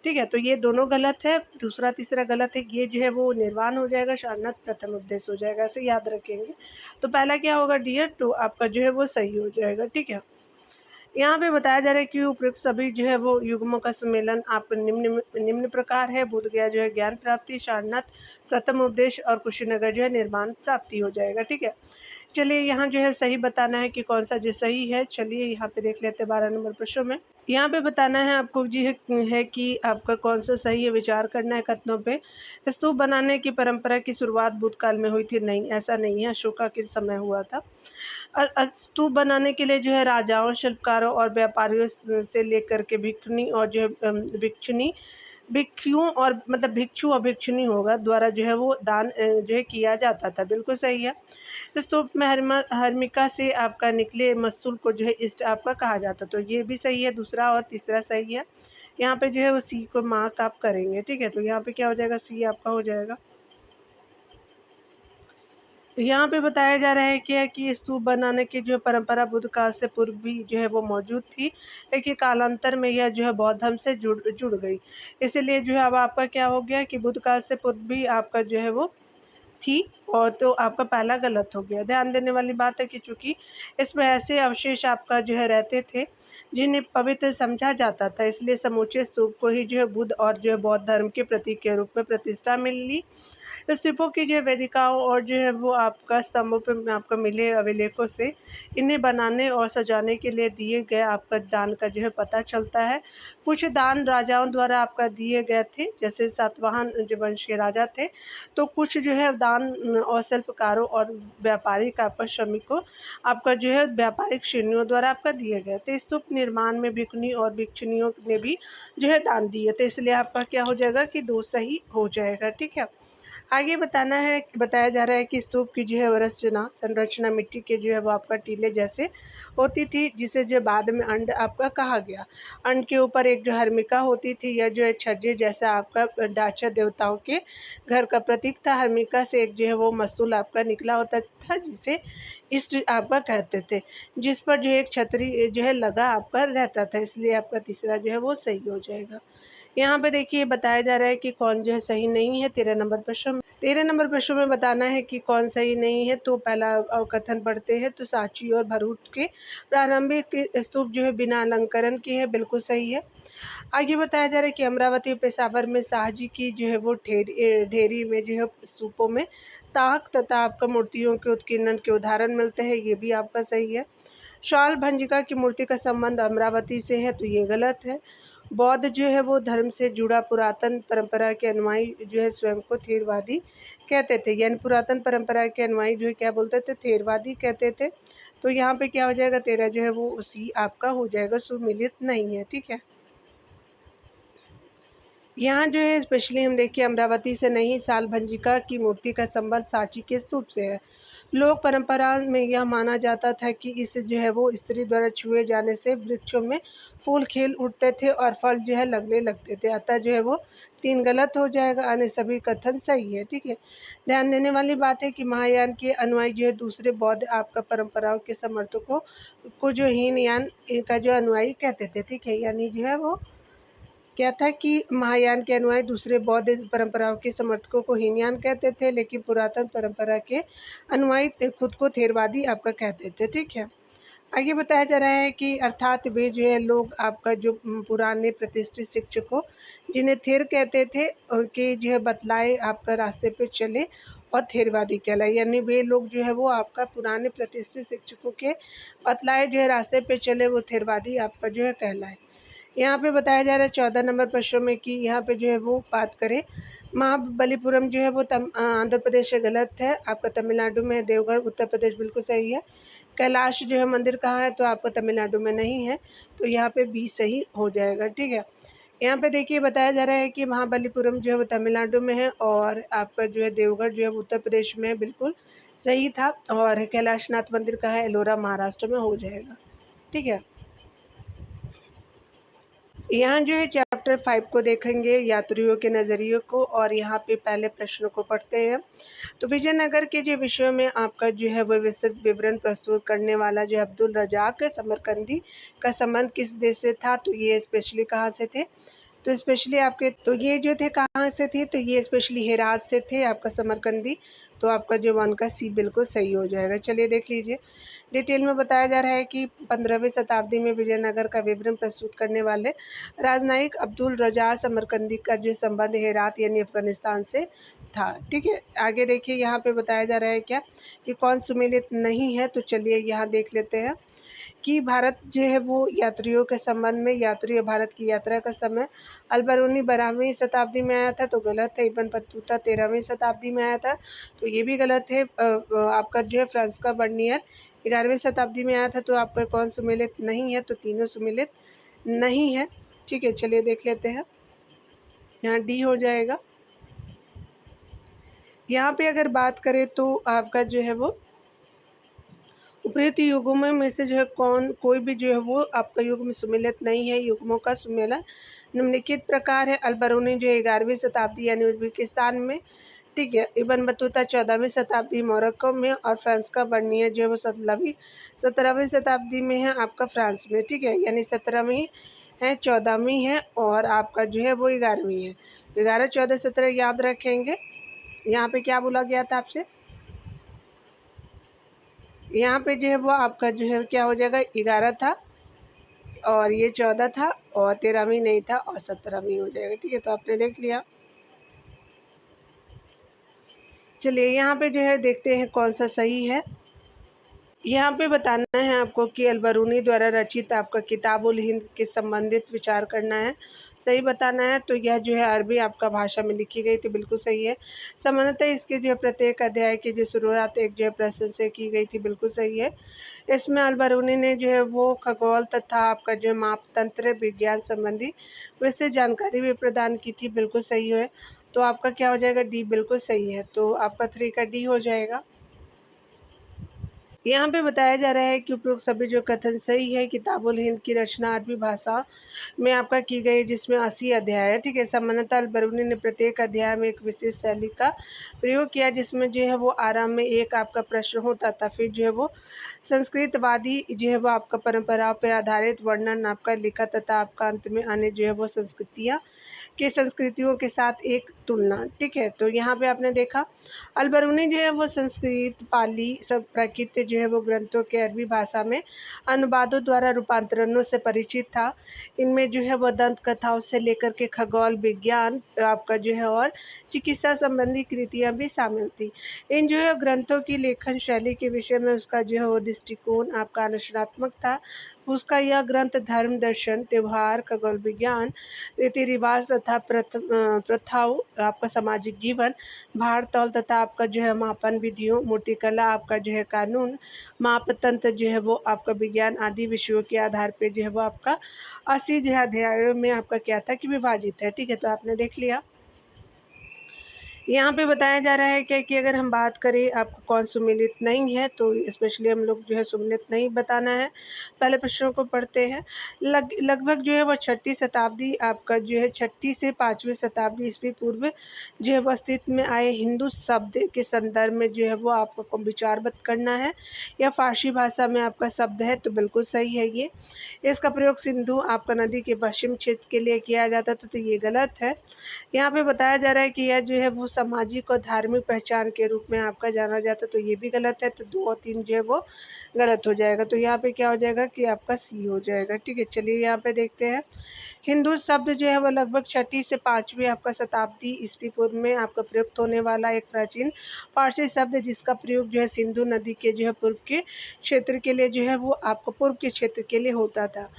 ठीक है, तो ये दोनों गलत है, दूसरा तीसरा गलत है। ये जो है वो निर्वाण हो जाएगा, सारनाथ प्रथम उपदेश हो जाएगा, ऐसे याद रखेंगे। तो पहला क्या होगा डियर, तो आपका जो है वो सही हो जाएगा। ठीक है, यहाँ पे बताया जा रहा है कि उपयुक्त सभी जो है वो युग्मों का सम्मेलन आप निम्न प्रकार है। बोध गया जो है ज्ञान प्राप्ति, सारनाथ प्रथम उपदेश और कुशीनगर जो है निर्माण प्राप्ति हो जाएगा। ठीक है, चलिए यहाँ जो है सही बताना है कि कौन सा जो सही है। चलिए यहाँ पे देख लेते हैं 12 नंबर प्रश्न में। यहाँ पे बताना है आपको जी है कि आपका कौन सा सही है, विचार करना है कथनों पे। स्तूप बनाने की परंपरा की शुरुआत बुद्ध काल में हुई थी, नहीं ऐसा नहीं है, अशोका के समय हुआ था। स्तूप बनाने के लिए जो है राजाओं, शिल्पकारों और व्यापारियों से लेकर के भिक्षुनी और जो है भिक्षुओं और मतलब भिक्षु और भिक्षुणी होगा द्वारा जो है वो दान जो है किया जाता था। बिल्कुल सही है। स्तूप में हर्मिका से आपका निकले मस्तूल को जो है इष्ट आपका कहा जाता, तो ये भी सही है। दूसरा और तीसरा सही है। यहाँ पे जो है वो सी को मार्क आप करेंगे, ठीक है। तो यहाँ पे क्या हो जाएगा, सी आपका हो जाएगा। यहाँ पे बताया जा रहा है कि स्तूप बनाने की जो परंपरा बुद्ध काल से पूर्व भी जो है वो मौजूद थी, लेकिन कालांतर में यह जो है बौद्ध धर्म से जुड़ गई। इसीलिए जो है अब आपका क्या हो गया कि बुद्ध काल से पूर्व भी आपका जो है वो थी, और तो आपका पहला गलत हो गया। ध्यान देने वाली बात है कि चूंकि इसमें ऐसे अवशेष आपका जो है रहते थे जिन्हें पवित्र समझा जाता था, इसलिए समूचे स्तूप को ही जो है बुद्ध और जो है बौद्ध धर्म के प्रतीक के रूप में प्रतिष्ठा मिली। स्तूपों की जो है वेदिकाओं और जो है वो आपका स्तंभों पे आपको मिले अभिलेखों से इन्हें बनाने और सजाने के लिए दिए गए आपका दान का जो है पता चलता है। कुछ दान राजाओं द्वारा आपका दिए गए थे, जैसे सातवाहन जो वंश के राजा थे, तो कुछ जो है दान और शिल्पकारों और व्यापारिक आपका श्रमिकों आपका जो है व्यापारिक श्रेणियों द्वारा आपका दिए गए थे। स्तूप निर्माण में भिक्षुनी और भिक्षुणियों ने भी जो है दान दिए थे, इसलिए आपका क्या हो जाएगा कि 2 सही हो जाएगा, ठीक है। आगे बताया जा रहा है कि स्तूप की जो है संरचना मिट्टी के जो है वो आपका टीले जैसे होती थी, जिसे जो बाद में अंड आपका कहा गया। अंड के ऊपर एक जो हर्मिका होती थी, या जो है छज्जे जैसा आपका ढांचा देवताओं के घर का प्रतीक था। हर्मिका से एक जो है वो मस्तूल आपका निकला होता था, जिसे इष्ट आपका कहते थे, जिस पर जो एक छतरी जो है लगा आपका रहता था, इसलिए आपका तीसरा जो है वो सही हो जाएगा। यहाँ पे देखिए बताया जा रहा है कि कौन जो है सही नहीं है। 13 नंबर प्रश्न में बताना है कि कौन सही नहीं है। तो पहला कथन पढ़ते हैं, तो सांची और भरूच के प्रारंभिक स्तूप जो है बिना अलंकरण के है, बिल्कुल सही है। आगे बताया जा रहा है कि अमरावती पेशावर में शाहजी की जो है वो ढेरी में जो है स्तूपों में ताक तथा आपका मूर्तियों के उत्कीर्णन के उदाहरण मिलते हैं, ये भी आपका सही है। शाल भंजिका की मूर्ति का संबंध अमरावती से है, तो ये गलत है। बौद्ध जो है वो धर्म से जुड़ा पुरातन परंपरा के अनुयायी जो है स्वयं को थेरवादी कहते थे, यानी पुरातन परंपरा के अनुयायी जो है क्या बोलते थे, थेरवादी कहते थे। तो यहाँ पे क्या हो जाएगा, 13 जो है वो उसी आपका हो जाएगा, सुमिलित नहीं है, ठीक है। यहाँ जो है स्पेशली हम देखिए अमरावती से नहीं, साल भंजिका की मूर्ति का संबंध सांची के स्तूप से है। लोक परंपरा में यह माना जाता था कि इस जो है वो स्त्री द्वारा छुए जाने से वृक्षों में फूल खिल उठते थे और फल जो है लगने लगते थे, अतः जो है वो 3 गलत हो जाएगा, अन्य सभी कथन सही है, ठीक है। ध्यान देने वाली बात है कि महायान के अनुयायी जो है दूसरे बौद्ध आपका परंपराओं के समर्थकों को जो हीनयान का जो अनुयायी कहते थे, ठीक है। यानी जो है वो क्या था कि महायान के अनुयायी दूसरे बौद्ध परंपराओं के समर्थकों को हीनयान कहते थे, लेकिन पुरातन परंपरा के अनुयायी खुद को थेरवादी आपका कहते थे, ठीक है। आगे बताया जा रहा है कि अर्थात वे जो है लोग आपका जो पुराने प्रतिष्ठित शिक्षकों जिन्हें थेर कहते थे, उनके जो है बतलाए आपका रास्ते पे चले और थेरवादी कहलाए, यानी वे लोग जो है वो आपका पुराने प्रतिष्ठित शिक्षकों के बतलाए जो है रास्ते पे चले, वो थेरवादी आपका जो है कहलाए। यहाँ पे बताया जा रहा है 14 नंबर प्रश्न में कि यहाँ पे जो है वो बात करें महाबलीपुरम जो है वो आंध्र प्रदेश से गलत है, आपका तमिलनाडु में है। देवगढ़ उत्तर प्रदेश बिल्कुल सही है। कैलाश जो है मंदिर कहाँ है, तो आपका तमिलनाडु में नहीं है, तो यहाँ पे बी सही हो जाएगा, ठीक है। यहाँ पे देखिए बताया जा रहा है कि महाबलीपुरम जो है वो तमिलनाडु में है, और आपका जो है देवगढ़ जो है उत्तर प्रदेश में है, बिल्कुल सही था। और कैलाशनाथ मंदिर कहाँ है, एलोरा महाराष्ट्र में हो जाएगा, ठीक है। यहाँ जो है चैप्टर 5 को देखेंगे, यात्रियों के नज़रिए को, और यहाँ पे पहले प्रश्न को पढ़ते हैं। तो विजयनगर के जो विषयों में आपका जो है वो विस्तृत विवरण प्रस्तुत करने वाला जो अब्दुल रज़ाक समरकंदी का संबंध किस देश से था, तो ये स्पेशली कहाँ से थे, तो स्पेशली आपके तो ये जो थे कहाँ से थे, तो ये स्पेशली हेरात से थे आपका समरकंदी। तो आपका जो 1 का सी बिल्कुल सही हो जाएगा। चलिए देख लीजिए, डिटेल में बताया जा रहा है कि 15वीं शताब्दी में विजयनगर का विवरण प्रस्तुत करने वाले राजनयिक अब्दुल रज़ा समरकंदी का जो संबंध हेरात यानी अफगानिस्तान से था, ठीक है। आगे देखिए यहाँ पे बताया जा रहा है क्या कि कौन सुमेलित नहीं है, तो चलिए यहाँ देख लेते हैं कि भारत जो है वो यात्रियों के संबंध में, यात्री भारत की यात्रा का समय अलबरूनी 12वीं शताब्दी में आया था, तो गलत है। इब्न बतूता 13वीं शताब्दी में आया था, तो ये भी गलत है। आपका जो है फ्रांस का बर्नियर 11वीं शताब्दी में आया था। तो आपका कौन सुमेलित नहीं है? तो तीनों सुमेलित नहीं है। ठीक है, चलिए देख लेते हैं। यहाँ डी हो जाएगा। यहाँ पे अगर बात करें तो आपका जो है वो उपरोक्त युग्मों में से जो है कोई भी जो है वो आपका युग्म सुमेलित नहीं है। युग्मों का सुमेलन निम्नलिखित प्रकार है। अल-बरूनी जो है 11वीं शताब्दी यानी उज़्बेकिस्तान में, ठीक है। इब्न बतूता 14वीं शताब्दी मोरक्को में, और फ्रांस का बर्नियर जो है वो 17वीं शताब्दी में है आपका फ्रांस में, ठीक है। यानी 17वीं है, 14वीं है, और आपका जो है वो 11वीं है। 11, 14, 17 याद रखेंगे। यहाँ पे क्या बोला गया था आपसे? यहाँ पे जो है वो आपका जो है क्या हो जाएगा? 11 था, और ये 14 था, और 13वीं नहीं था, और 17वीं हो जाएगा, ठीक है। तो आपने देख लिया। चलिए यहाँ पे जो है देखते हैं कौन सा सही है। यहाँ पे बताना है आपको कि अल-बरूनी द्वारा रचित आपका किताबुल हिंद के संबंधित विचार करना है, सही बताना है। तो यह जो है अरबी आपका भाषा में लिखी गई थी, बिल्कुल सही है। सामान्यतः इसके जो है प्रत्येक अध्याय की जो शुरुआत एक जो है प्रश्न से की गई थी, बिल्कुल सही है। इसमें अल-बरूनी ने जो है वो खगोल तथा आपका जो है मापतंत्र विज्ञान संबंधी विस्तृत जानकारी भी प्रदान की थी, बिल्कुल सही है। तो आपका क्या हो जाएगा? डी बिल्कुल सही है। तो आपका 3 का डी हो जाएगा। यहाँ पे बताया जा रहा है कि उपरोक्त सभी जो कथन सही है। किताबुल हिंद की रचना अरबी भाषा में आपका की गई, जिसमें 80 अध्याय है, ठीक है। सामान्यतः अल-बरूनी ने प्रत्येक अध्याय में एक विशेष शैली का प्रयोग किया, जिसमें जो है वो आरंभ में एक आपका प्रश्न होता था, फिर जो है वो संस्कृतवादी जो है वो आपका परंपराओं पर आधारित वर्णन आपका लिखा, तथा आपका अंत में अन्य जो है वो संस्कृतियों के साथ एक तुलना, ठीक है। तो यहाँ पे आपने देखा अल-बरूनी जो है वो संस्कृत, पाली, सब प्राकृत जो है वो ग्रंथों के अरबी भाषा में अनुवादों द्वारा रूपांतरणों से परिचित था। इनमें जो है वो दंत कथाओं से लेकर के खगोल विज्ञान आपका जो है और चिकित्सा संबंधी कृतियाँ भी शामिल थी। इन जो है ग्रंथों की लेखन शैली के विषय में उसका जो है वो दृष्टिकोण आपका अनुशासनात्मक था। उसका यह ग्रंथ धर्म, दर्शन, त्योहार, खगोल विज्ञान, रीति रिवाज तथा प्रथाओं, आपका सामाजिक जीवन, भार तौल तथा आपका जो है मापन विधियों, मूर्तिकला, आपका जो है कानून, मापतंत्र जो है वो आपका विज्ञान आदि विषयों के आधार पे जो है वो आपका 80 जो है अध्यायों में आपका क्या था कि विभाजित है, ठीक है। तो आपने देख लिया। यहाँ पे बताया जा रहा है क्या कि अगर हम बात करें आपको कौन सुमेलित नहीं है, तो स्पेशली हम लोग जो है सुमेलित नहीं बताना है। पहले प्रश्नों को पढ़ते हैं। लगभग जो है वो 6ठी शताब्दी आपका जो है 6ठी से 5वीं शताब्दी ईस्वी पूर्व जो है वो अस्तित्व में आए हिंदू शब्द के संदर्भ में जो है वो आपको विचारवत करना है। या फारसी भाषा में आपका शब्द है, तो बिल्कुल सही है ये। इसका प्रयोग सिंधु आपका नदी के पश्चिम क्षेत्र के लिए किया जाता था, तो ये गलत है। यहाँ पे बताया जा रहा है कि यह जो है वो सामाजिक और धार्मिक पहचान के रूप में आपका जाना जाता है, तो ये भी गलत है। तो 2 और 3 जो है वो गलत हो जाएगा। तो यहाँ पे क्या हो जाएगा कि आपका सी हो जाएगा, ठीक है। चलिए यहाँ पे देखते हैं। हिंदू शब्द जो है वो लगभग 6ठी से 5वीं आपका शताब्दी ईस्वी पूर्व में आपका प्रयुक्त होने वाला एक प्राचीन फारसी शब्द, जिसका प्रयोग जो है सिंधु नदी के जो है पूर्व के क्षेत्र के लिए जो है वो आपको पूर्व के क्षेत्र के लिए होता था,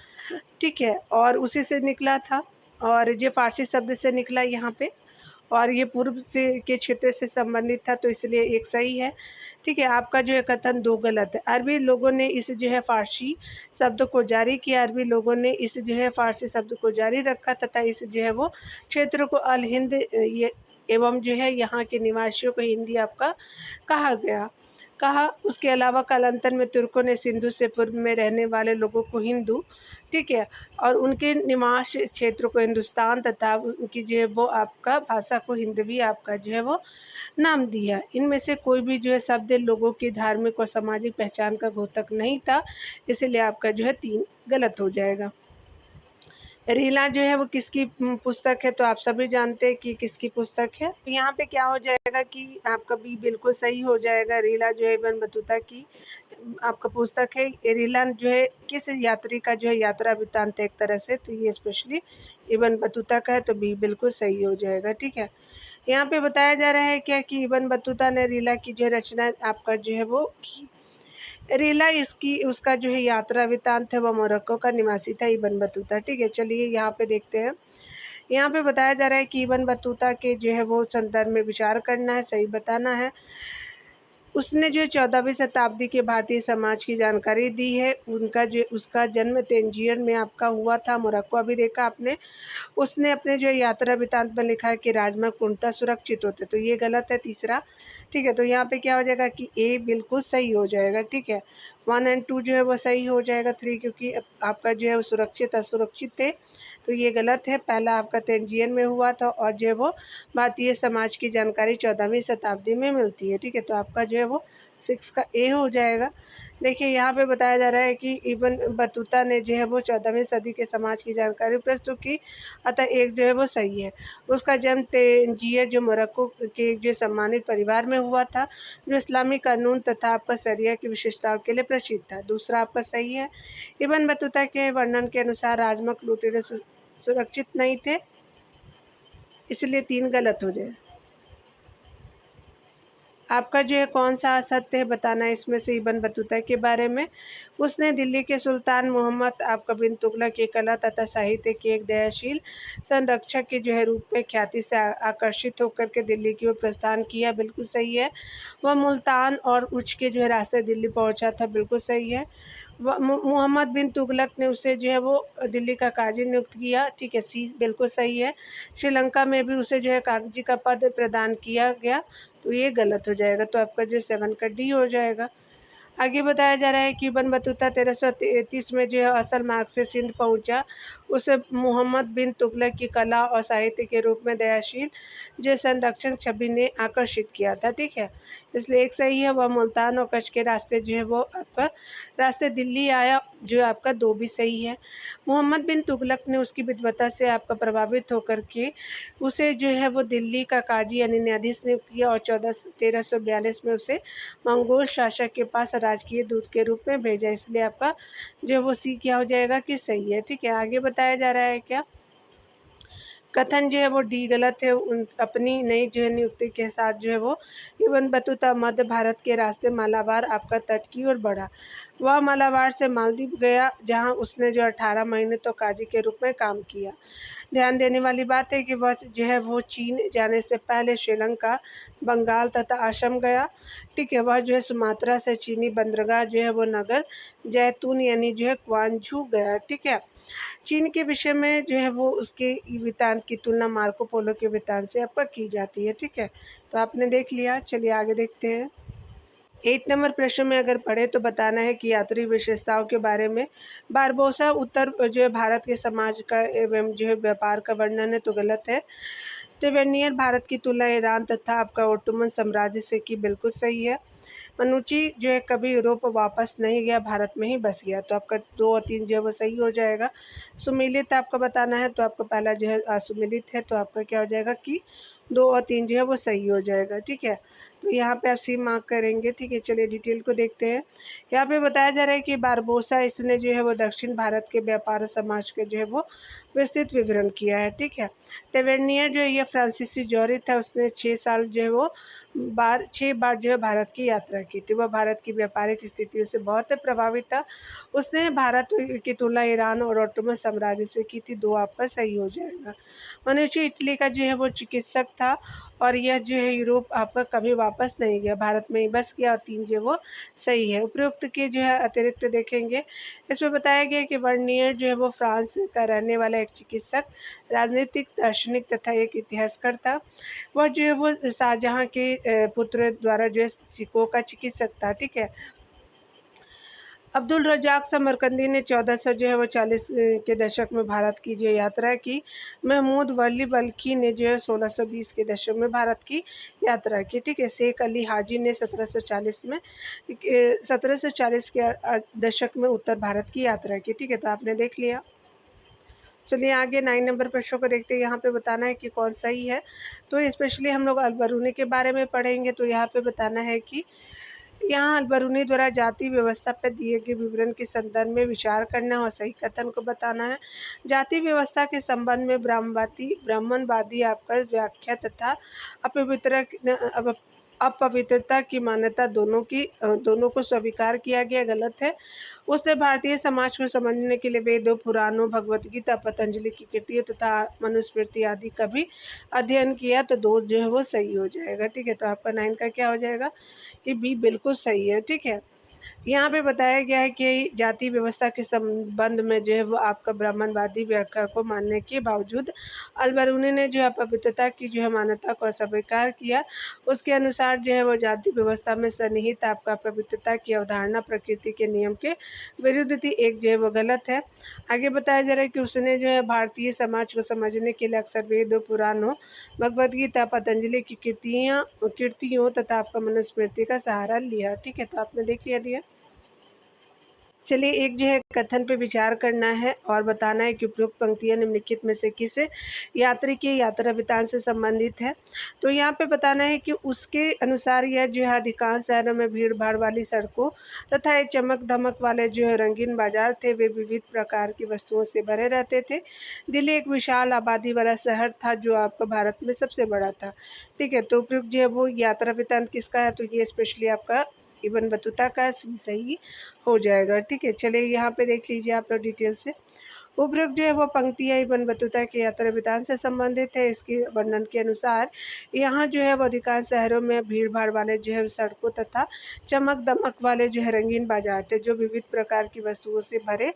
ठीक है। और उसी से निकला था, और ये फारसी शब्द से निकला यहाँ पे, और ये पूर्व से के क्षेत्र से संबंधित था, तो इसलिए एक सही है, ठीक है। आपका जो है कथन 2 गलत है। अरबी लोगों ने इस जो है फारसी शब्द को जारी किया। अरबी लोगों ने इस जो है फारसी शब्द को जारी रखा, तथा इस जो है वो क्षेत्र को अल हिंद ये एवं जो है यहाँ के निवासियों को हिंदी आपका कहा। उसके अलावा कालांतर में तुर्कों ने सिंधु से पूर्व में रहने वाले लोगों को हिंदू, ठीक है, और उनके निवास क्षेत्र को हिंदुस्तान तथा उनकी जो है वो आपका भाषा को हिंदवी आपका जो है वो नाम दिया। इनमें से कोई भी जो है शब्द लोगों की धार्मिक और सामाजिक पहचान का द्योतक नहीं था, इसलिए आपका जो है 3 गलत हो जाएगा। रीला जो है वो किसकी पुस्तक है? तो आप सभी जानते हैं कि किसकी पुस्तक है। तो यहाँ पे क्या हो जाएगा कि आपका बी बिल्कुल सही हो जाएगा। रीला जो है इब्न बतूता की आपका पुस्तक है। रीला जो है किस यात्री का जो है यात्रा वृत्तांत एक तरह से, तो ये स्पेशली इब्न बतूता का है, तो बी बिल्कुल सही हो जाएगा, ठीक है। यहाँ पे बताया जा रहा है क्या कि इब्न बतूता ने रीला की जो रचना आपका जो है वो की। रीला इसकी उसका जो है यात्रा वृत्तांत है, वह मोरक्को का निवासी था इब्न बतूता, ठीक है। चलिए यहाँ पे देखते हैं। यहाँ पे बताया जा रहा है कि इब्न बतूता के जो है वो संदर्भ में विचार करना है, सही बताना है। उसने जो 14वीं शताब्दी के भारतीय समाज की जानकारी दी है। उसका जन्म तंजीर में आपका हुआ था, मोरक्को अभी देखा आपने। उसने अपने जो यात्रा वृत्तांत में लिखा है कि राजमार्ग पूर्णतः सुरक्षित होते, तो ये गलत है तीसरा। ठीक है, तो यहाँ पे क्या हो जाएगा कि ए बिल्कुल सही हो जाएगा। ठीक है, 1 एंड 2 जो है वो सही हो जाएगा, 3 क्योंकि आपका जो है वो सुरक्षित असुरक्षित थे, तो ये गलत है। पहला आपका तंजीर में हुआ था और जो है वो भारतीय समाज की जानकारी 14वीं शताब्दी में मिलती है। ठीक है, तो आपका जो है वो 6 का ए हो जाएगा। देखिए यहाँ पे बताया जा रहा है कि इब्न बतूता ने जो है वो 14वीं सदी के समाज की जानकारी प्रस्तुत की, अतः एक जो है वो सही है। उसका जन्म तंजीर जो मोरक्को के जो सम्मानित परिवार में हुआ था, जो इस्लामी कानून तथा आपका शरिया की विशेषताओं के लिए प्रसिद्ध था। दूसरा आपका सही है। इब्न बतूता के वर्णन के अनुसार राजमक लुटेरे सुरक्षित नहीं थे, इसलिए 3 गलत हो जाए। आपका जो है कौन सा असत्य है बताना है इसमें से इब्न बतूता के बारे में। उसने दिल्ली के सुल्तान मोहम्मद आपका बिन तुगलक की कला तथा साहित्य के एक दयाशील संरक्षक के जो है रूप में ख्याति से आकर्षित होकर के दिल्ली की ओर प्रस्थान किया, बिल्कुल सही है। वह मुल्तान और उच्च के जो है रास्ते दिल्ली पहुंचा था, बिल्कुल सही है। मोहम्मद बिन तुगलक ने उसे जो है वो दिल्ली का काजी नियुक्त किया, ठीक है, सी बिल्कुल सही है। श्रीलंका में भी उसे जो है काजी का पद प्रदान किया गया, तो ये गलत हो जाएगा, तो आपका जो 7 का डी हो जाएगा। आगे बताया जा रहा है कि इब्न बतूता 1333 में जो है असल मार्ग से सिंध पहुंचा। उसे मोहम्मद बिन तुगलक की कला और साहित्य के रूप में दयाशील जो संरक्षक छवि ने आकर्षित किया था। ठीक है, इसलिए एक सही है। वह मुल्तान और कच्छ के रास्ते जो है वो आपका रास्ते दिल्ली आया, जो आपका 2 भी सही है। मोहम्मद बिन तुगलक ने उसकी विद्वता से आपका प्रभावित होकर के उसे जो है वो दिल्ली का काजी यानी न्यायाधीश नियुक्त किया और 1342 में उसे मंगोल शासक के पास राजकीय दूत के रूप में भेजा, इसलिए आपका जो वो सी क्या हो जाएगा कि सही है। ठीक है, आगे बताया जा रहा है क्या कथन जो है वो डी गलत है। अपनी नई जो है नियुक्ति के साथ जो है वो इब्न बतूता मध्य भारत के रास्ते मालाबार आपका तट की ओर बढ़ा। वह मालाबार से मालदीव गया, जहां उसने जो 18 महीने तो काजी के रूप में काम किया। ध्यान देने वाली बात है कि वह जो है वो चीन जाने से पहले श्रीलंका, बंगाल तथा असम गया। ठीक है, वह जो है सुमात्रा से चीनी बंदरगाह जो है वो नगर जैतून यानी जो है क्वांझू गया। ठीक है, चीन के विषय में जो है वो उसके वृत्तांत की तुलना मार्को पोलो के वृत्तांत से आपका की जाती है। ठीक है, तो आपने देख लिया, चलिए आगे देखते हैं। 8 नंबर प्रश्न में अगर पढ़े तो बताना है कि यात्री विशेषताओं के बारे में। बारबोसा उत्तर जो है भारत के समाज का एवं जो है व्यापार का वर्णन है, तो गलत है। टेवेनियर भारत की तुलना ईरान तथा आपका ओटोमन साम्राज्य से की, बिल्कुल सही है। मनुची जो है कभी यूरोप वापस नहीं गया, भारत में ही बस गया, तो आपका 2 और 3 जो है वो सही हो जाएगा। सुमिलित आपका बताना है, तो आपका पहला जो है असुमिलित है, तो आपका क्या हो जाएगा कि 2 और 3 जो है वो सही हो जाएगा। ठीक है, तो यहाँ पे आप सी मार्क करेंगे। ठीक है, चलिए डिटेल को देखते हैं। यहाँ पे बताया जा रहा है कि बारबोसा इसने जो है वो दक्षिण भारत के व्यापार और समाज के जो है वो विस्तृत विवरण किया है। ठीक है, टेवेनियर जो है ये फ्रांसीसी जौहरी था, उसने 6 साल जो है वो 6 बार जो है भारत की यात्रा की थी। वह भारत की व्यापारिक स्थितियों से बहुत प्रभावित था। उसने भारत की तुलना ईरान और ओटोमन साम्राज्य से की थी, 2 आपका सही हो जाएगा। मनुष्य इटली का जो है वो चिकित्सक था और यह जो है यूरोप आपका कभी वापस नहीं गया, भारत में ही बस गया, और 3 जो वो सही है। उपरोक्त के जो है अतिरिक्त देखेंगे, इसमें बताया गया कि वर्नियर जो है वो फ्रांस का रहने वाला एक चिकित्सक, राजनीतिक, दार्शनिक तथा एक इतिहासकार था। वह जो है वो शाहजहाँ के पुत्र द्वारा जो है सिखों का चिकित्सक था। ठीक है, अब्दुल रज़ाक समरकंदी ने 1400 जो है वो 40 के दशक में भारत की जो यात्रा की। महमूद वली बल्खी ने जो है 1620 के दशक में भारत की यात्रा की। ठीक है, शेख अली हाजी ने 1740 में 1740 के दशक में उत्तर भारत की यात्रा की। ठीक है, तो आपने देख लिया। चलिए आगे 9 नंबर प्रश्नों को देखते हैं। यहाँ पे बताना है कि कौन सही है। तो स्पेशली हम लोग अल-बरूनी के बारे में पढ़ेंगे, तो यहाँ पे बताना है कि यहाँ अल-बरूनी द्वारा जाति व्यवस्था पर दिए गए विवरण के संदर्भ में विचार करना और सही कथन को बताना है। जाति व्यवस्था के संबंध में ब्राह्मणवादी आपका व्याख्या तथा अपवित्रता की मान्यता दोनों को स्वीकार किया गया, गलत है। उसने भारतीय समाज को समझने के लिए वेदों, पुराणों, भगवत गीता, पतंजलि की कृतियों तथा मनुस्मृति आदि का भी अध्ययन किया, तो 2 जो है वो सही हो जाएगा। ठीक है, तो आपका 9 का क्या हो जाएगा ये भी बिल्कुल सही है, ठीक है। यहाँ पे बताया गया है कि जाति व्यवस्था के संबंध में जो है वो आपका ब्राह्मणवादी व्याख्या को मानने के बावजूद अल-बरूनी ने जो है अपवित्रता की जो है मान्यता को अस्वीकार किया। उसके अनुसार जो है वो जाति व्यवस्था में सन्निहित आपका अपवित्रता की अवधारणा प्रकृति के नियम के विरुद्ध थी, एक जो है वो गलत है। आगे बताया जा रहा है कि उसने जो है भारतीय समाज को समझने के लिए अक्सर वेदों, पुराणों, भगवद गीता, पतंजलि की कीर्तियों तथा आपका मनुस्मृति का सहारा लिया, ठीक है। तो आपने देख लिया। चलिए एक जो है कथन पे विचार करना है और बताना है कि उपयुक्त पंक्तियाँ निम्नलिखित में से किस यात्री के यात्रा वृत्तांत से संबंधित है। तो यहाँ पे बताना है कि उसके अनुसार यह जो है अधिकांश शहरों में भीड़ भाड़ वाली सड़कों तथा एक चमक धमक वाले जो है रंगीन बाजार थे, वे विविध प्रकार की वस्तुओं से भरे रहते थे। दिल्ली एक विशाल आबादी वाला शहर था जो आपका भारत में सबसे बड़ा था, ठीक है। तो उपयुक्त जो है वो यात्रा वृत्तांत किसका है, तो ये स्पेशली आपका इब्न बतूता का सही हो जाएगा, ठीक है। चलिए यहाँ पे देख लीजिए आप लोग डिटेल से। उपरोक्त जो है वो पंक्तियाँ इब्न बतूता के यात्रा वृत्तांत से संबंधित है। इसके वर्णन के अनुसार यहाँ जो है वो अधिकांश शहरों में भीड़ भाड़ वाले जो है सड़कों तथा चमक दमक वाले जो है रंगीन बाजार थे, जो विविध प्रकार की वस्तुओं से भरे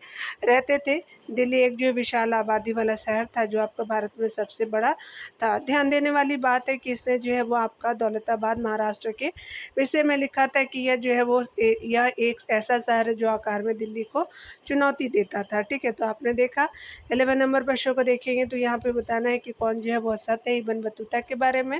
रहते थे। दिल्ली एक जो विशाल आबादी वाला शहर था जो आपका भारत में सबसे बड़ा था। ध्यान देने वाली बात है कि इसने जो है वो आपका दौलताबाद महाराष्ट्र के विषय में लिखा था कि यह जो है वो यह एक ऐसा शहर है जो आकार में दिल्ली को चुनौती देता था, ठीक है। तो आपने देखा 11 नंबर प्रश्न को देखेंगे तो यहाँ पे बताना है कि कौन जो है वो असत्य है इब्न बतूता के बारे में।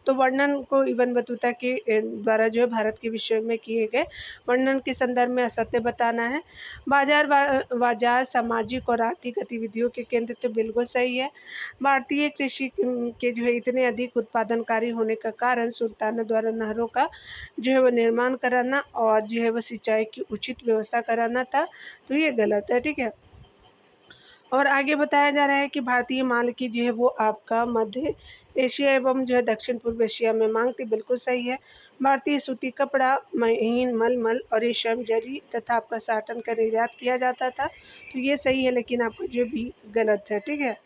तो वर्णन को इब्न बतूता के द्वारा जो है भारत के विषय में किए गए वर्णन के संदर्भ में असत्य बताना है। बाजार सामाजिक और आर्थिक गतिविधियों के केंद्र, तो बिल्कुल सही है। भारतीय कृषि के जो है इतने अधिक उत्पादनकारी होने का कारण सुल्तानों द्वारा नहरों का जो है वो निर्माण कराना और जो है वो सिंचाई की उचित व्यवस्था कराना था, तो ये गलत है, ठीक है। और आगे बताया जा रहा है कि भारतीय माल की जो है वो आपका मध्य एशिया एवं जो है दक्षिण पूर्व एशिया में मांग थी, बिल्कुल सही है। भारतीय सूती कपड़ा, महीन मलमल और रेशम जरी तथा आपका साटन का निर्यात किया जाता था, तो ये सही है, लेकिन आपका जो भी गलत है, ठीक है।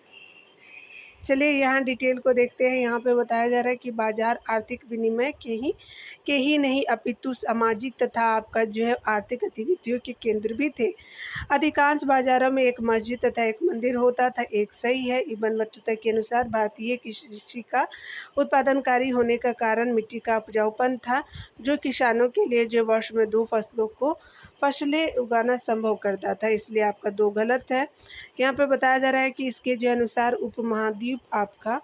चलिए यहाँ डिटेल को देखते हैं। यहाँ पे बताया जा रहा है कि बाजार आर्थिक विनिमय के ही नहीं अपितु सामाजिक तथा आपका जो है आर्थिक गतिविधियों के केंद्र भी थे। अधिकांश बाजारों में एक मस्जिद तथा एक मंदिर होता था, एक सही है। इब्न बतूता के अनुसार भारतीय कृषि का उत्पादनकारी होने का कारण मिट्टी का उपजाऊपन था, जो किसानों के लिए जो वर्ष में 2 फसलें उगाना संभव करता था, इसलिए आपका 2 गलत है। यहाँ पे बताया जा रहा है कि इसके जो अनुसार उपमहाद्वीप आपका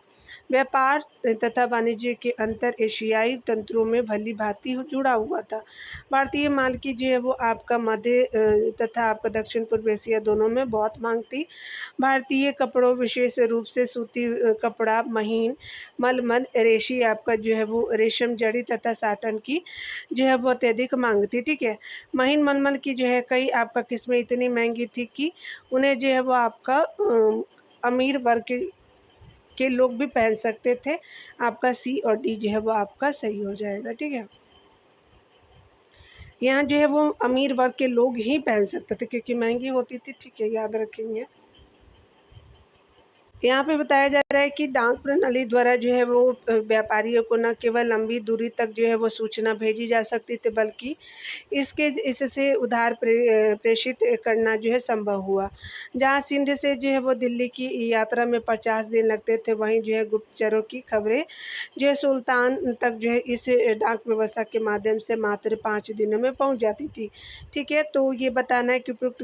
व्यापार तथा वाणिज्य के अंतर एशियाई तंत्रों में भली भांति जुड़ा हुआ था। भारतीय माल की जो है वो आपका मध्य तथा आपका दक्षिण पूर्व एशिया दोनों में बहुत मांग थी। भारतीय कपड़ों विशेष रूप से सूती कपड़ा, महीन मलमल, रेशी आपका जो है वो रेशम जड़ी तथा साटन की जो है वो अत्यधिक मांग थी, ठीक है। महीन मलमल की जो है कई आपका किस्में इतनी महंगी थी कि उन्हें जो है वो आपका अमीर वर्ग के लोग भी पहन सकते थे। आपका सी और डी जो है वो आपका सही हो जाएगा, ठीक है। यहाँ जो है वो अमीर वर्ग के लोग ही पहन सकते थे क्योंकि महंगी होती थी, ठीक है, याद रखेंगे। यहाँ पे बताया जा रहा है कि डाक प्रणाली द्वारा जो है वो व्यापारियों को न केवल लंबी दूरी तक जो है वो सूचना भेजी जा सकती थी, बल्कि इससे उधार प्रेषित करना जो है संभव हुआ। जहाँ सिंध से जो है वो दिल्ली की यात्रा में 50 दिन लगते थे, वहीं जो है गुप्तचरों की खबरें जो है सुल्तान तक जो है इस डाक व्यवस्था के माध्यम से मात्र 5 दिनों में पहुँच जाती थी, ठीक है। तो ये बताना है कि उपयुक्त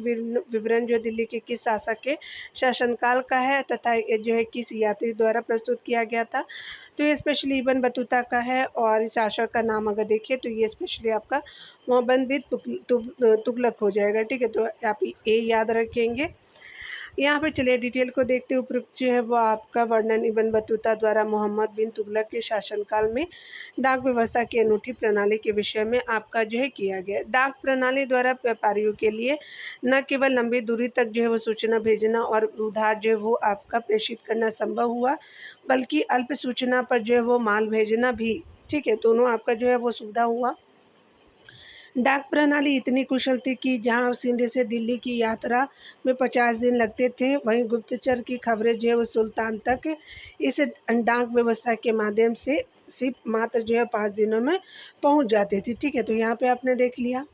विवरण जो दिल्ली के किस शासक के शासनकाल का है तथा ये जो है किस यात्री द्वारा प्रस्तुत किया गया था, तो ये स्पेशली इब्न बतूता का है। और इस शासक का नाम अगर देखिए तो ये स्पेशली आपका मोहम्मद बिन तुगलक हो जाएगा, ठीक है। तो आप ये याद रखेंगे। यहाँ पे चलिए डिटेल को देखते हैं। उपयुक्त जो है वो आपका वर्णन इब्न बतूता द्वारा मोहम्मद बिन तुगलक के शासनकाल में डाक व्यवस्था की अनूठी प्रणाली के विषय में आपका जो है किया गया। डाक प्रणाली द्वारा व्यापारियों के लिए न केवल लंबी दूरी तक जो है वो सूचना भेजना और उधार जो है वो आपका प्रेषित करना संभव हुआ, बल्कि अल्प सूचना पर जो है वो माल भेजना भी, ठीक है, दोनों आपका जो है वो सुविधा हुआ। डाक प्रणाली इतनी कुशल थी कि जहां सिंध से दिल्ली की यात्रा में 50 दिन लगते थे, वहीं गुप्तचर की खबरें जो है वो सुल्तान तक इस डाक व्यवस्था के माध्यम से सिर्फ मात्र जो है 5 दिनों में पहुँच जाती थी। ठीक है, तो यहाँ पे आपने देख लिया।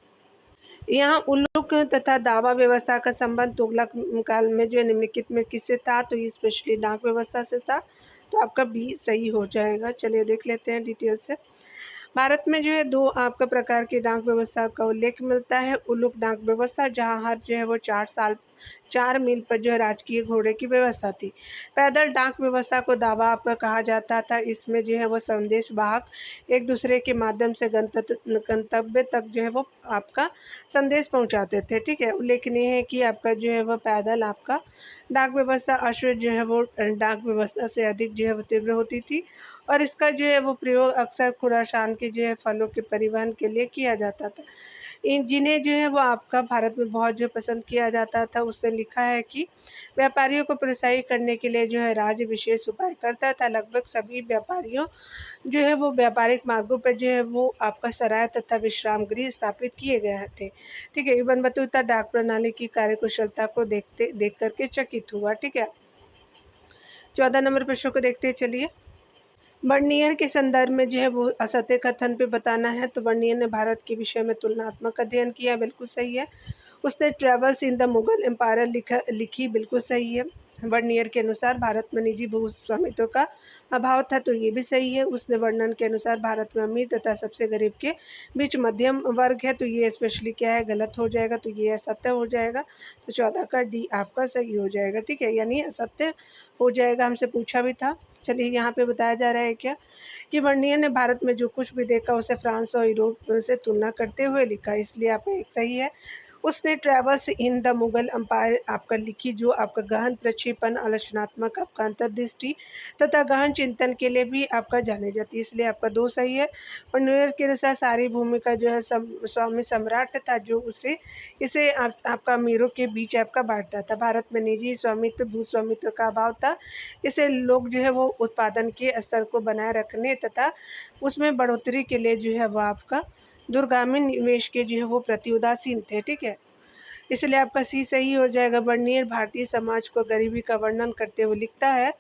यहाँ उल्लुक तथा दावा व्यवस्था का संबंध तुगलक काल में जो है निम्नलिखित में किससे था, तो ये स्पेशली डाक व्यवस्था से था। तो आपका बी सही हो जाएगा। चलिए देख लेते हैं डिटेल से। भारत में जो है 2 आपका प्रकार की डाक व्यवस्था का उल्लेख मिलता है। उल्लुक डाक व्यवस्था, जहाँ हर जो है वो 4 मील पर जो है राजकीय घोड़े की व्यवस्था थी। पैदल डाक व्यवस्था को दावा आपका कहा जाता था। इसमें जो है वो संदेश वाहक एक दूसरे के माध्यम से गंतव्य तक जो है वो आपका संदेश पहुंचाते थे। ठीक है, उल्लेखनीय है कि आपका जो है वो पैदल आपका डाक व्यवस्था अश्व जो है वो डाक व्यवस्था से अधिक जो है वो तीव्र होती थी, और इसका जो है वो प्रयोग अक्सर खुरासान के जो है फलों के परिवहन के लिए किया जाता था। इन जिन्हें जो है वो आपका भारत में बहुत जो पसंद किया जाता था। उसने लिखा है कि व्यापारियों को प्रोत्साहित करने के लिए जो है राज्य विशेष उपाय करता था। लगभग सभी व्यापारियों जो है वो व्यापारिक मार्गों पर जो है वो आपका सराय तथा विश्राम गृह स्थापित किए गए थे। ठीक है, इब्न बतूता डाक प्रणाली की कार्यकुशलता को देख करके चकित हुआ। ठीक है, 14 नंबर प्रश्न को देखते चलिए। बर्नियर के संदर्भ में जो है वो असत्य कथन पे बताना है। तो बर्नियर ने भारत के विषय में तुलनात्मक अध्ययन किया, बिल्कुल सही है। उसने travels in the Mughal empire लिखी, बिल्कुल सही है। बर्नियर के अनुसार भारत में निजी भू स्वामित्व का अभाव था, तो ये भी सही है। उसने वर्णन के अनुसार भारत में अमीर तथा सबसे गरीब के बीच मध्यम वर्ग है, तो ये स्पेशली क्या है, गलत हो जाएगा, तो ये असत्य हो जाएगा। तो 14 का डी आपका सही हो जाएगा। ठीक है, यानी असत्य हो जाएगा, हमसे पूछा भी था। चलिए यहाँ पे बताया जा रहा है क्या कि बर्नियर ने भारत में जो कुछ भी देखा उसे फ्रांस और यूरोप से तुलना करते हुए लिखा, इसलिए आपका एक सही है। उसने travels in the Mughal empire आपका लिखी, जो आपका गहन प्रक्षेपण, आलोचनात्मक आपका अंतर्दृष्टि तथा गहन चिंतन के लिए भी आपका जाने जाती है, इसलिए आपका 2 सही है। और न्यूयॉर्क के अनुसार सारी भूमि का जो है स्वामी सम्राट था, जो इसे आपका अमीरों के बीच आपका बांटता था। भारत में निजी स्वामित्व, भू स्वामित्व का अभाव था, इसे लोग जो है वो उत्पादन के स्तर को बनाए रखने तथा उसमें बढ़ोतरी के लिए जो है वो आपका दूरगामी निवेश के जो है वो प्रति उदासीन थे। ठीक है, इसलिए आपका सी सही हो जाएगा। बर्नियर भारतीय समाज को गरीबी का वर्णन करते हुए लिखता है,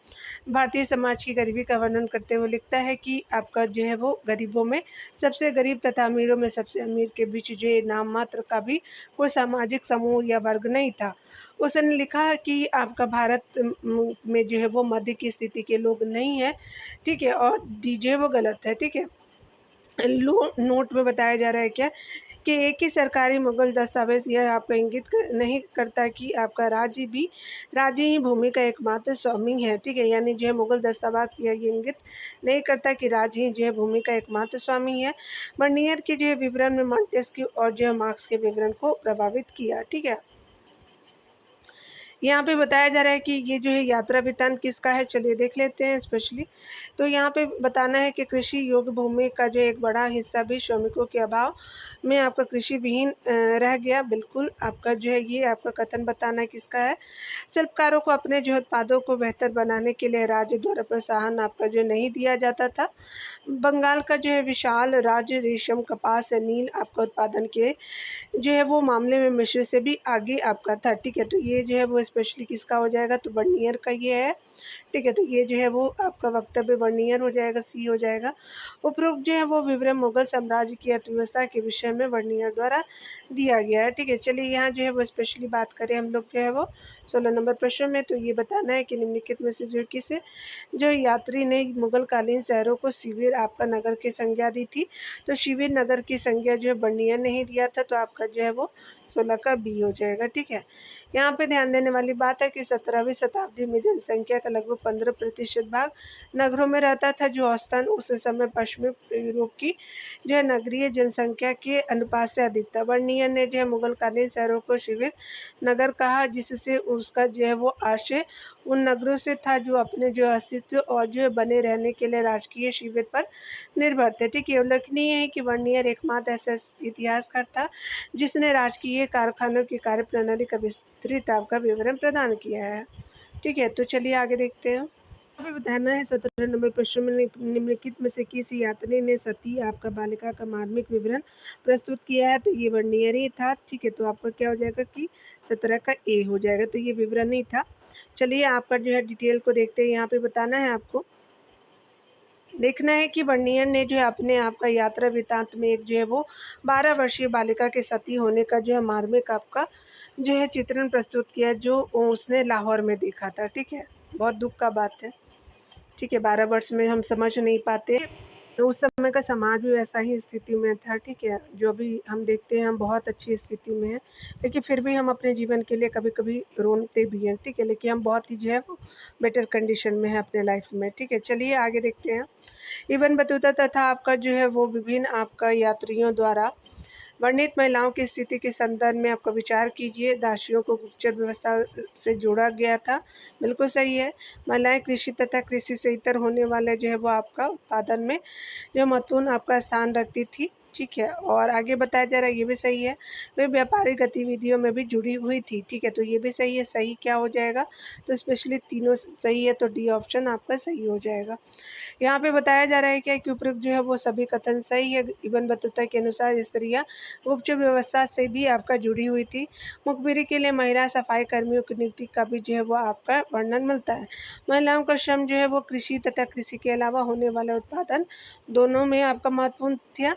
भारतीय समाज की गरीबी का वर्णन करते हुए लिखता है कि आपका जो है वो गरीबों में सबसे गरीब तथा अमीरों में सबसे अमीर के बीच जो है नाम मात्र का भी कोई सामाजिक समूह या वर्ग नहीं था। उसने लिखा कि आपका भारत में जो है वो मध्य की स्थिति के लोग नहीं है। ठीक है, और डी जो है वो गलत है। ठीक है, नोट में बताया जा रहा है क्या कि एक ही सरकारी मुगल दस्तावेज यह आपका नहीं करता कि आपका राज्य ही भूमि का एकमात्र स्वामी है। ठीक है, यानी जो है मुगल दस्तावेज यह इंगित नहीं करता कि राज्य ही जो है भूमि का एकमात्र स्वामी है। बर्नियर के जो है विवरण में मॉन्टेस्क्यू और जो है मार्क्स के विवरण को प्रभावित किया। ठीक है, यहाँ पे बताया जा रहा है कि ये जो है यात्रा वृत्तांत किसका है, चलिए देख लेते हैं स्पेशली। तो यहाँ पे बताना है कि कृषि योग्य भूमि का जो एक बड़ा हिस्सा भी श्रमिकों के अभाव में आपका कृषि विहीन रह गया। बिल्कुल आपका जो है ये आपका कथन बताना है किसका है। शिल्पकारों को अपने जो उत्पादों को बेहतर बनाने के लिए राज्य द्वारा प्रोत्साहन आपका जो नहीं दिया जाता था। बंगाल का जो है विशाल राज्य रेशम, कपास या नील आपका उत्पादन के जो है वो मामले में मिस्र से भी आगे आपका था। ठीक है, तो ये जो है वो स्पेशली किसका हो जाएगा, तो बर्नियर का ये है। ठीक है, तो ये जो है वो आपका वक्तव्य बर्नियर हो जाएगा, सी हो जाएगा। उपरोक्त जो है वो विवरण मुगल साम्राज्य की अर्थव्यवस्था के विषय में बर्नियर द्वारा दिया गया है। ठीक है, चलिए यहाँ जो है वो स्पेशली बात करें हम लोग जो है वो 16 नंबर प्रश्न में, तो ये बताना है कि निम्नलिखित में से जो किस जो यात्री ने मुगल कालीन शहरों को शिविर आपका नगर की संज्ञा दी थी, तो शिविर नगर की संज्ञा जो है बर्नियर ने ही दिया था, तो आपका जो है वो 16 का बी हो जाएगा। ठीक है, यहाँ पे ध्यान देने वाली बात है कि 17वीं शताब्दी में जनसंख्या का लगभग 15% भाग नगरों में रहता था, जो औसतन उस समय पश्चिमी यूरोप की जो है नगरीय जनसंख्या के अनुपात से अधिक था। बर्नियर ने जो है मुगलकालीन शहरों को शिविर नगर कहा, जिससे उसका जो है वो आशय उन नगरों से था जो अपने जो अस्तित्व और जो है बने रहने के लिए राजकीय शिविर पर निर्भर थे। ठीक है, उल्लेखनीय है कि बर्नियर एकमात्र ऐसा इतिहासकार था जिसने राजकीय कारखानों की कार्यप्रणाली का विस्तृत आपका विवरण प्रदान किया है। ठीक है, तो चलिए आगे देखते हैं। अभी बताना है 17 नंबर प्रश्न में निम्नलिखित में से किस यात्री ने सती आपका बालिका का मार्मिक विवरण प्रस्तुत किया है, तो ये बर्नियर ही था। ठीक है, तो आपका क्या हो जाएगा कि 17 का ए हो जाएगा, तो ये विवरण नहीं था। चलिए आपका जो है डिटेल को देखते हैं। यहाँ पे बताना है आपको देखना है कि वर्नियर ने जो है अपने आपका यात्रा वृत्तांत में एक जो है वो 12 वर्षीय बालिका के सती होने का जो है मार्मिक आपका जो है चित्रण प्रस्तुत किया, जो उसने लाहौर में देखा था। ठीक है, बहुत दुख का बात है। ठीक है, 12 वर्ष में हम समझ नहीं पाते, तो उस समय का समाज भी वैसा ही स्थिति में था। ठीक है, जो भी हम देखते हैं हम बहुत अच्छी स्थिति में हैं, लेकिन फिर भी हम अपने जीवन के लिए कभी कभी रोते भी हैं। ठीक है, लेकिन हम बहुत ही जो है वो बेटर कंडीशन में हैं अपने लाइफ में। ठीक है, चलिए आगे देखते हैं। इवन बतूता तथा आपका जो है वो विभिन्न आपका यात्रियों द्वारा वर्णित महिलाओं की स्थिति के संदर्भ में आपका विचार कीजिए। दासियों को गुप्तचर व्यवस्था से जोड़ा गया था, बिल्कुल सही है। महिलाएं कृषि तथा कृषि से इतर होने वाले जो है वो आपका उत्पादन में जो महत्वपूर्ण आपका स्थान रखती थी। ठीक है, और आगे बताया जा रहा है, ये भी सही है, वे व्यापारिक गतिविधियों में भी जुड़ी हुई थी। ठीक है, तो ये भी सही है। सही क्या हो जाएगा, तो स्पेशली तीनों सही है, तो डी ऑप्शन आपका सही हो जाएगा। यहाँ पे बताया जा रहा है क्या कि उपरोक्त जो है वो सभी कथन सही है। इबन बतूता के अनुसार स्त्रियां गुप्तचर व्यवस्था से भी आपका जुड़ी हुई थी। मुखबिरी के लिए महिला सफाई कर्मियों की नियुक्ति का भी जो है वो आपका वर्णन मिलता है। महिलाओं का श्रम जो है वो कृषि तथा कृषि के अलावा होने वाला उत्पादन दोनों में आपका महत्वपूर्ण था।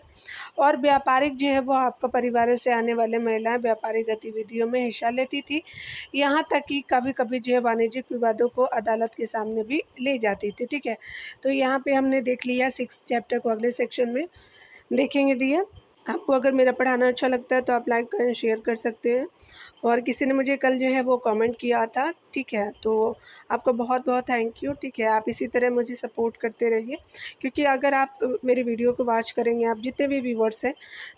और व्यापारिक जो है वो आपका परिवारों से आने वाले महिलाएं व्यापारिक गतिविधियों में हिस्सा लेती थी, यहाँ तक कि कभी कभी जो है वाणिज्यिक विवादों को अदालत के सामने भी ले जाती थी। ठीक है, तो यहाँ पे हमने देख लिया 6 चैप्टर को। अगले सेक्शन में देखेंगे डियर। आपको अगर मेरा पढ़ाना अच्छा लगता है तो आप लाइक करें, शेयर कर सकते हैं। और किसी ने मुझे कल जो है वो कमेंट किया था। ठीक है, तो आपका बहुत बहुत थैंक यू। ठीक है, आप इसी तरह मुझे सपोर्ट करते रहिए, क्योंकि अगर आप मेरे वीडियो को वॉच करेंगे, आप जितने भी व्यूवर्स हैं,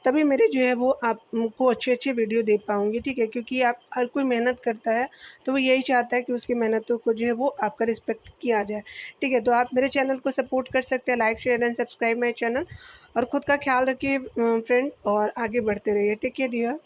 तभी मेरे जो है वो आपको अच्छे अच्छे वीडियो दे पाऊँगी। ठीक है, क्योंकि आप हर कोई मेहनत करता है तो वो यही चाहता है कि उसकी मेहनतों को जो है वो आपका रिस्पेक्ट किया जाए। ठीक है, तो आप मेरे चैनल को सपोर्ट कर सकते हैं, like share and subscribe my channel. और ख़ुद का ख्याल रखिए फ्रेंड, और आगे बढ़ते रहिए। Take care dear.